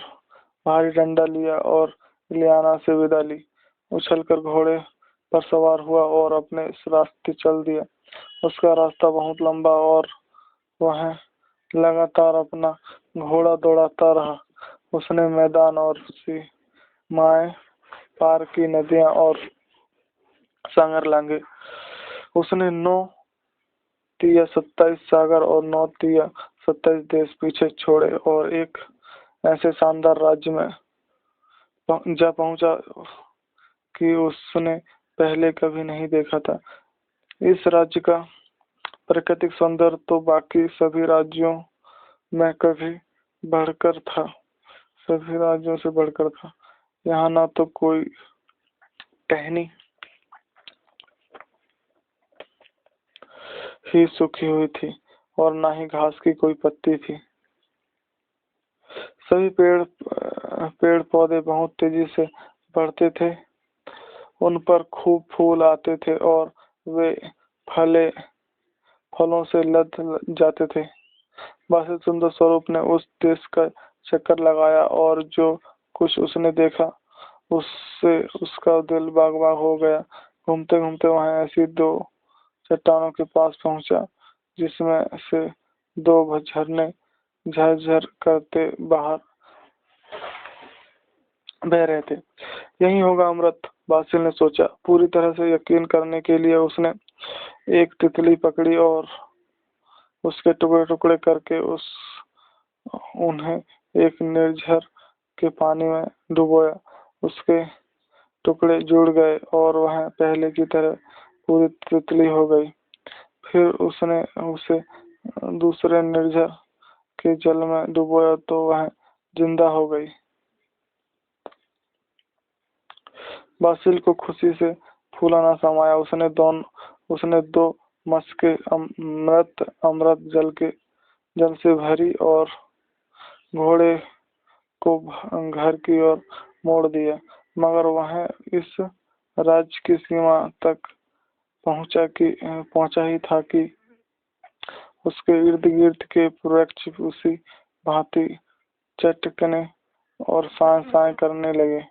भारी डंडा लिया और इलियाना से विदा ली। उछलकर घोड़े पर सवार हुआ और अपने रास्ते चल दिया। उसका रास्ता बहुत लंबा और वह लगातार अपना घोड़ा दौड़ाता रहा। उसने मैदान और सीमाएं पार की, नदियां और सागर लांघे। उसने 9 तिया 27 सागर और 9 तिया 27 देश पीछे छोड़े और एक ऐसे शानदार राज्य में जा पहुंचा कि उसने पहले कभी नहीं देखा था। इस राज्य का प्राकृतिक सौंदर्य तो बाकी सभी राज्यों में कभी बढ़कर था, सभी राज्यों से बढ़कर था। यहाँ ना तो कोई टहनी ही सूखी हुई थी और ना ही घास की कोई पत्ती थी। सभी पेड़ पौधे बहुत तेजी से बढ़ते थे, उन पर खूब फूल आते थे और वे फलों से लद जाते थे। बासिल सुंदर स्वरूप ने उस देश का चक्कर लगाया और जो कुछ उसने देखा उससे उसका दिल बाग बाग हो गया। घूमते घूमते वहां ऐसी 2 चट्टानों के पास पहुंचा जिसमें से 2 झरने झरझर करते बाहर बह रहे थे। यही होगा अमृत, बासिल ने सोचा। पूरी तरह से यकीन करने के लिए उसने एक तितली पकड़ी और उसके टुकड़े टुकड़े करके उन्हें एक निर्झर के पानी में डुबोया। उसके टुकड़े जुड़ गए और वह पहले की तरह पूरी तितली हो गई। फिर उसने उसे दूसरे निर्झर के जल में डुबोया तो वह जिंदा हो गई। बासिल को खुशी से फूला न समाया। उसने 2 मशकें अमृत जल से भरी और घोड़े को घर की ओर मोड़ दिया, मगर वह इस राज्य की सीमा तक पहुंचा ही था कि उसके इर्द गिर्द के वृक्ष उसी भांति चटकने और साए साए करने लगे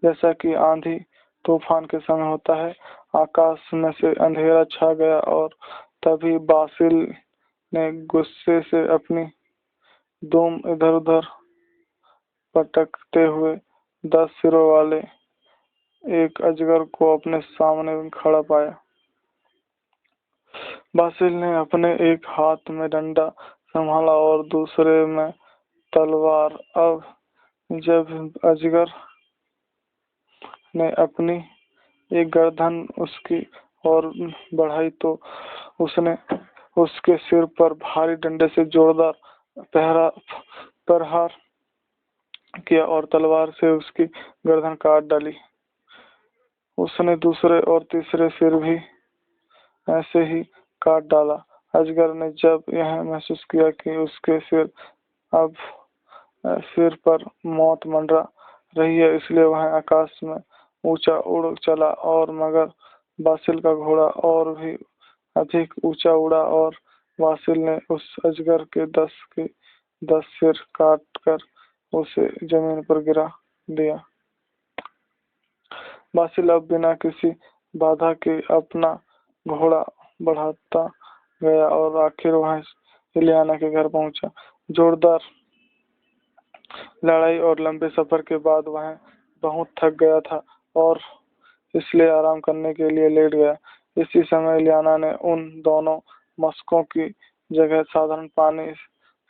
जैसा कि आंधी तूफान के समय होता है। आकाश में से अंधेरा छा गया और तभी बासिल ने गुस्से से अपनी दुम इधर उधर पटकते हुए 10 सिरों वाले एक अजगर को अपने सामने खड़ा पाया। बासिल ने अपने एक हाथ में डंडा संभाला और दूसरे में तलवार। अब जब अजगर ने अपनी एक गर्दन उसकी ओर बढ़ाई तो उसने उसके सिर पर भारी डंडे से जोरदार प्रहार किया और तलवार से उसकी गर्दन काट डाली। उसने दूसरे और तीसरे सिर भी ऐसे ही काट डाला। अजगर ने जब यह महसूस किया कि उसके सिर पर मौत मंडरा रही है, इसलिए वह आकाश में ऊंचा उड़ चला और मगर बासिल का घोड़ा और भी अधिक ऊंचा उड़ा और बासिल ने उस अजगर के 10 सिर काट कर उसे जमीन पर गिरा दिया। बासिल अब बिना किसी बाधा के अपना घोड़ा बढ़ाता गया और आखिर वह इलियाना के घर पहुंचा। जोरदार लड़ाई और लंबे सफर के बाद वह बहुत थक गया था और इसलिए आराम करने के लिए लेट गया। इसी समय इलियाना ने उन दोनों मशकों की जगह साधारण पानी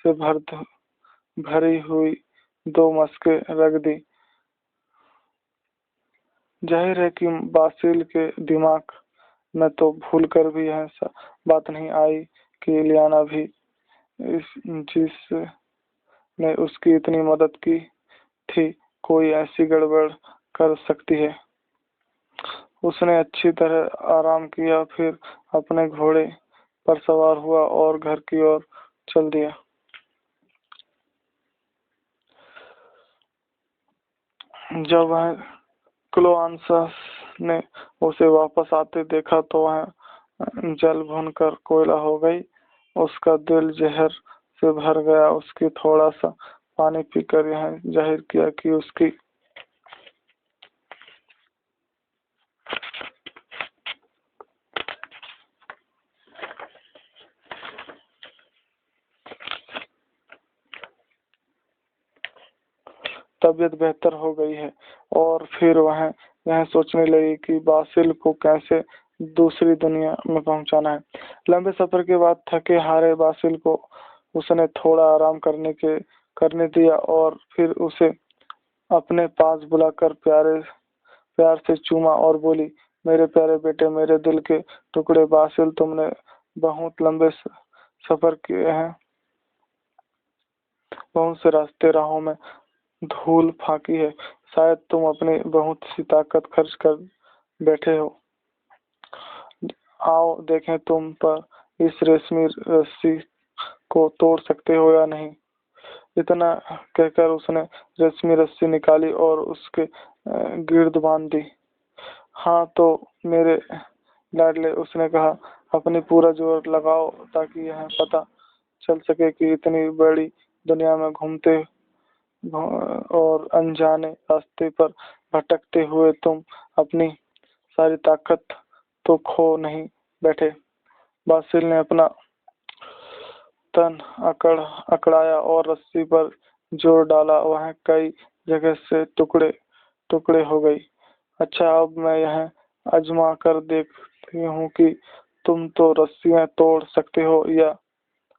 से भरी हुई 2 मशकें रख दी। जाहिर है कि बासिल के दिमाग में तो भूल कर भी यह बात नहीं आई कि इलियाना भी जिसने उसकी इतनी मदद की थी कोई ऐसी गड़बड़ कर सकती है। उसने अच्छी तरह आराम किया, फिर अपने घोड़े पर सवार हुआ और घर की ओर चल दिया। जब वह क्लोआंसस ने उसे वापस आते देखा तो वह जल भुनकर कोयला हो गई। उसका दिल जहर से भर गया। उसकी थोड़ा सा पानी पीकर यह जाहिर किया कि उसकी तबीयत बेहतर हो गई है। और फिर वह यह सोचने लगी कि बासिल को कैसे दूसरी दुनिया में पहुंचाना है। लंबे सफर के बाद थके हारे बासिल को उसने थोड़ा आराम करने दिया और फिर उसे अपने पास बुलाकर प्यार से चूमा और बोली, मेरे प्यारे बेटे, मेरे दिल के टुकड़े बासिल, तुमने बहुत लंबे सफर किए हैं, बहुत से रास्ते राहों में धूल फाकी है। शायद तुम अपनी बहुत सी ताकत खर्च कर बैठे हो। आओ देखें तुम पर इस रेशमी रस्सी को तोड़ सकते हो या नहीं। इतना कहकर उसने रेशमी रस्सी निकाली और उसके गिर्द बांध दी। हाँ तो मेरे लाडले, उसने कहा, अपनी पूरा जोर लगाओ ताकि यह पता चल सके कि इतनी बड़ी दुनिया में घूमते और अनजाने रास्ते पर भटकते हुए तुम अपनी सारी ताकत तो खो नहीं बैठे। बासिल ने अपना तन अकड़ाया और रस्सी पर जोर डाला। वह कई जगह से टुकड़े टुकड़े हो गई। अच्छा, अब मैं यह आजमा कर देखती हूँ कि तुम तो रस्सियाँ तोड़ सकते हो या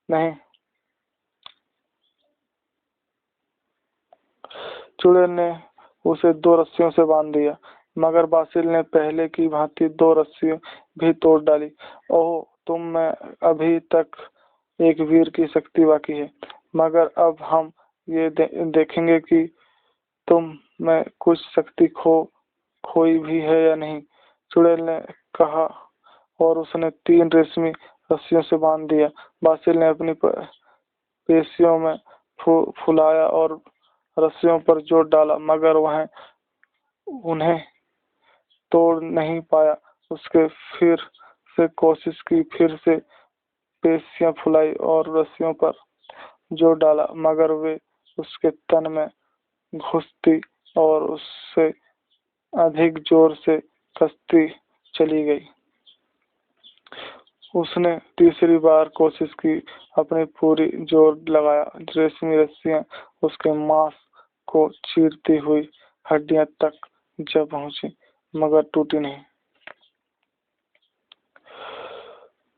नहीं। चुड़ैल ने उसे 2 रस्सियों से बांध दिया, मगर बासिल ने पहले की भांति 2 रस्सियां भी तोड़ डाली। ओह, तुम में अभी तक एक वीर की शक्ति बाकी है, मगर अब हम ये देखेंगे कि तुम में कुछ शक्ति खोई भी है या नहीं, चुड़ैल ने कहा और उसने 3 रेशमी रस्सियों से बांध दिया। बासिल ने अपनी पेशियों में फुलाया और रस्सियों पर जोर डाला, मगर वह उन्हें तोड़ नहीं पाया। उसके फिर से कोशिश की, फिर से पेशियां फुलाई और रस्सियों पर जोर डाला, मगर वे उसके तन में घुसती और उससे अधिक जोर से कसती चली गई। उसने तीसरी बार कोशिश की, अपनी पूरी जोर लगाया। रेशमी रस्सियां उसके मांस को चीरती हुई हड्डियां तक जा पहुंची, मगर टूटी नहीं।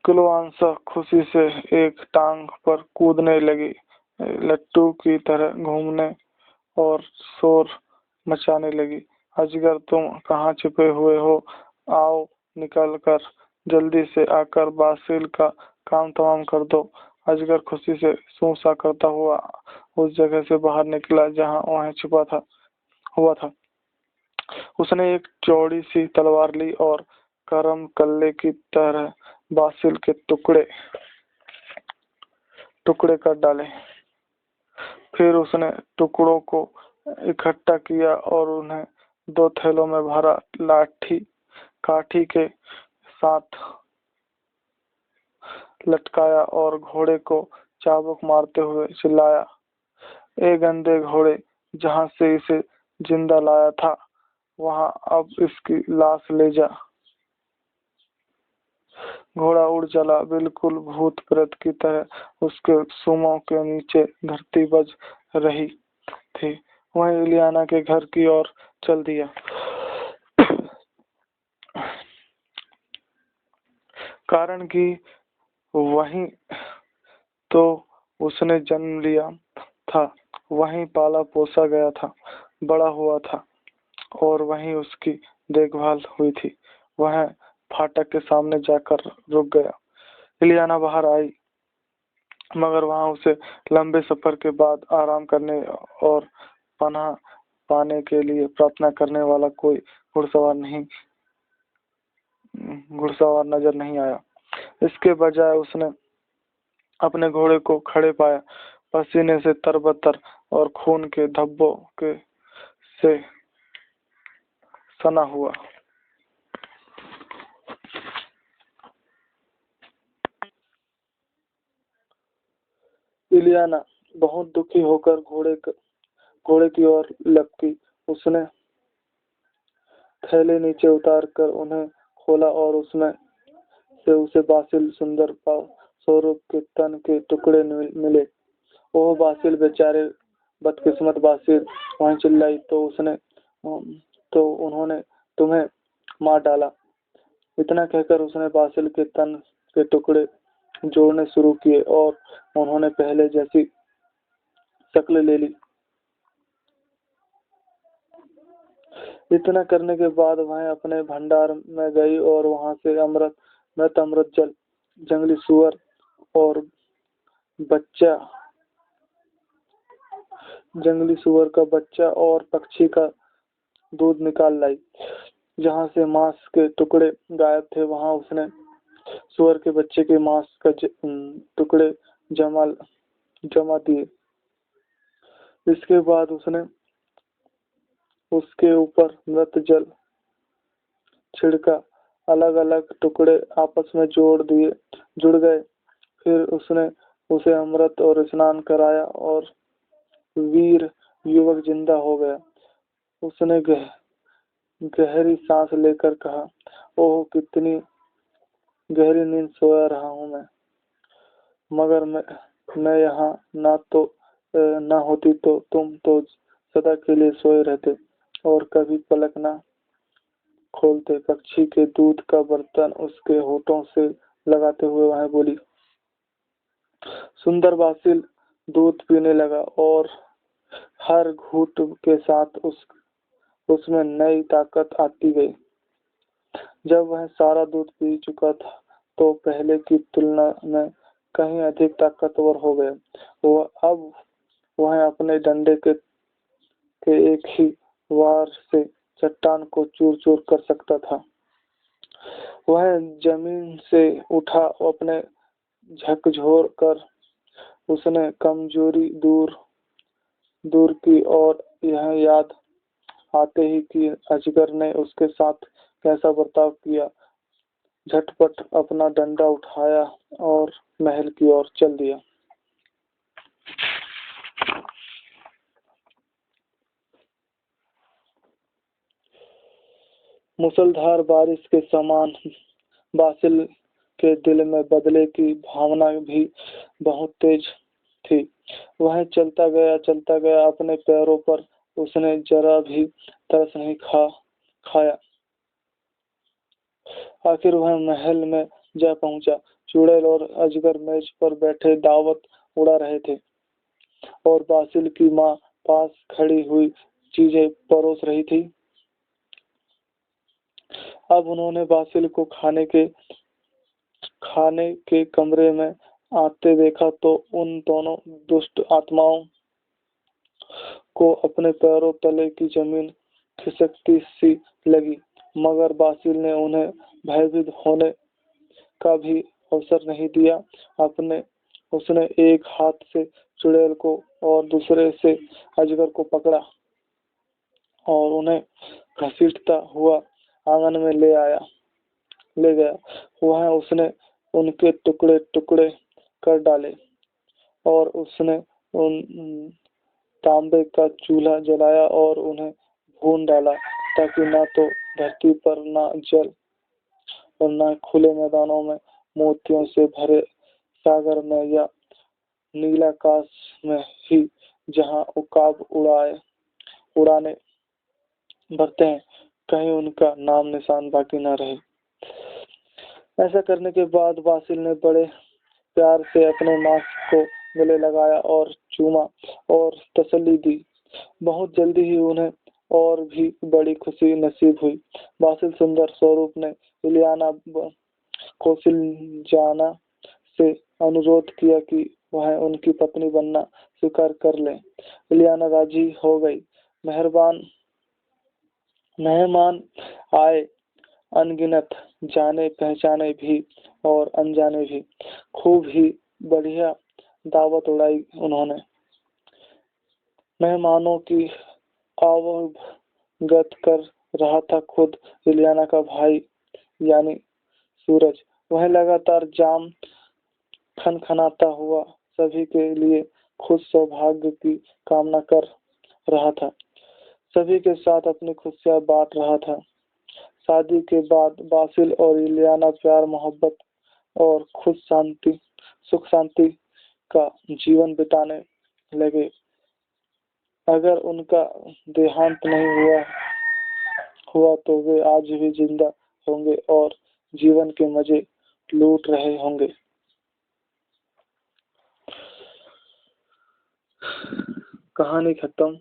क्लोआंसा खुशी से एक टांग पर कूदने लगी, लट्टू की तरह घूमने और शोर मचाने लगी। अजगर, तुम कहाँ छिपे हुए हो? आओ, निकल कर जल्दी से आकर बासिल का काम तमाम कर दो। अजगर खुशी से सूसा करता हुआ उस जगह से बाहर निकला जहाँ वह छुपा हुआ था। उसने एक चौड़ी सी तलवार ली और करम कल्ले की तरह बासिल के टुकड़े टुकड़े कर डाले। फिर उसने टुकड़ों को इकट्ठा किया और उन्हें 2 थैलों में भरा। काठी के साथ लटकाया और घोड़े को चाबुक मारते हुए चिल्लाया, ए गंदे घोड़े, जहां से इसे जिंदा लाया था वहां अब इसकी लाश ले जा। घोड़ा उड़ चला, बिल्कुल भूत प्रेत की तरह। उसके सुमों के नीचे धरती बज रही थी। वह इलियाना के घर की ओर चल दिया। कारण कि वहीं तो उसने जन्म लिया था, वहीं पाला पोसा गया था, बड़ा हुआ था और वहीं उसकी देखभाल हुई थी। वह फाटक के सामने जाकर रुक गया। इलियाना बाहर आई, मगर वहां उसे लंबे सफर के बाद आराम करने और पनाह पाने के लिए प्रार्थना करने वाला कोई घुड़सवार नजर नहीं आया। इसके बजाय उसने अपने घोड़े को खड़े पाया, पसीने से तरबतर और खून के धब्बों से सना हुआ। इलियाना बहुत दुखी होकर घोड़े की ओर लपकी। उसने थैले नीचे उतार कर उन्हें खोला और उसमें से उसे बासिल सुंदर स्वरूप के तन के टुकड़े मिले। ओह बासिल, बेचारे बदकिस्मत बासिल, वहीं चिल्लाई तो उन्होंने तुम्हें मार डाला। इतना कहकर उसने बासिल के तन के टुकड़े जोड़ने शुरू किए और उन्होंने पहले जैसी शक्ल ले ली। इतना करने के बाद वह अपने भंडार में गई और वहां से अमृत जल, जंगली सुअर और जंगली सुअर का बच्चा और पक्षी का दूध निकाल लाई। जहां से मांस के टुकड़े गायब थे वहां उसने सुअर के बच्चे के मांस का टुकड़े जमा दिए। इसके बाद उसने उसके ऊपर मृत जल छिड़का। अलग अलग टुकड़े आपस में जुड़ गए। फिर उसने उसे अमृत और स्नान कराया और वीर युवक जिंदा हो गया। उसने गहरी सांस लेकर कहा, ओह कितनी गहरी नींद सोया रहा हूं मैं। मगर मैं यहाँ ना होती तो तुम तो सदा के लिए सोए रहते और कभी पलक ना खोलते। पक्षी के दूध का बर्तन उसके होठों से लगाते हुए वह बोली। सुंदर बासिल दूध पीने लगा और हर घूंट के साथ उसमें नई ताकत आती गई। जब वह सारा दूध पी चुका था तो पहले की तुलना में कहीं अधिक ताकतवर हो गया। वह अपने डंडे के एक ही वार से चट्टान को चूर चूर कर सकता था। वह जमीन से उठा, अपने झकझोर कर उसने कमजोरी दूर की और यह याद आते ही कि अजगर ने उसके साथ कैसा बर्ताव किया, झटपट अपना डंडा उठाया और महल की ओर चल दिया। मूसलाधार बारिश के समान बासिल के दिल में बदले की भावना भी बहुत तेज थी। वह चलता गया अपने पैरों पर उसने जरा भी तरस नहीं खाया। आखिर वह महल में जा पहुंचा। चुड़ैल और अजगर मेज पर बैठे दावत उड़ा रहे थे और बासिल की माँ पास खड़ी हुई चीजें परोस रही थी। अब उन्होंने बासिल को खाने के कमरे में आते देखा तो उन दोनों दुष्ट आत्माओं को अपने पैरों तले की जमीन खिसकती सी लगी। मगर बासिल ने उन्हें भयभीत होने का भी अवसर नहीं दिया। उसने एक हाथ से चुड़ैल को और दूसरे से अजगर को पकड़ा और उन्हें घसीटता हुआ आंगन में ले गया। वहां उसने उनके टुकड़े टुकड़े कर डाले और उसने उन तांबे का चूल्हा जलाया और उन्हें भून डाला ताकि ना तो धरती पर ना जल और ना खुले मैदानों में, मोतियों से भरे सागर में या नीलाकाश में ही जहां उकाब उड़ाने भरते हैं, कहीं उनका नाम निशान बाकी ना रहे। ऐसा करने के बाद बासिल ने बड़े प्यार से अपने मांस को गले लगाया और चूमा और तसल्ली दी। बहुत जल्दी ही उन्हें और भी बड़ी खुशी नसीब हुई। बासिल सुंदर स्वरूप ने इलियाना कौशल्याना से अनुरोध किया कि वह उनकी पत्नी बनना स्वीकार कर ले। इलियाना राजी हो गई। मेहमान आए, अनगिनत, जाने पहचाने भी और अनजाने भी। खूब ही बढ़िया दावत उड़ाई उन्होंने। मेहमानों की आवभगत कर रहा था खुद इलियाना का भाई यानी सूरज। वह लगातार जाम खनखनाता हुआ सभी के लिए खुश सौभाग्य की कामना कर रहा था। सभी के साथ अपनी खुशियां बांट रहा था। शादी के बाद बासिल और इलियाना प्यार मोहब्बत और सुख शांति का जीवन बिताने लगे। अगर उनका देहांत नहीं हुआ तो वे आज भी जिंदा होंगे और जीवन के मजे लूट रहे होंगे। कहानी खत्म।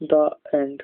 The end.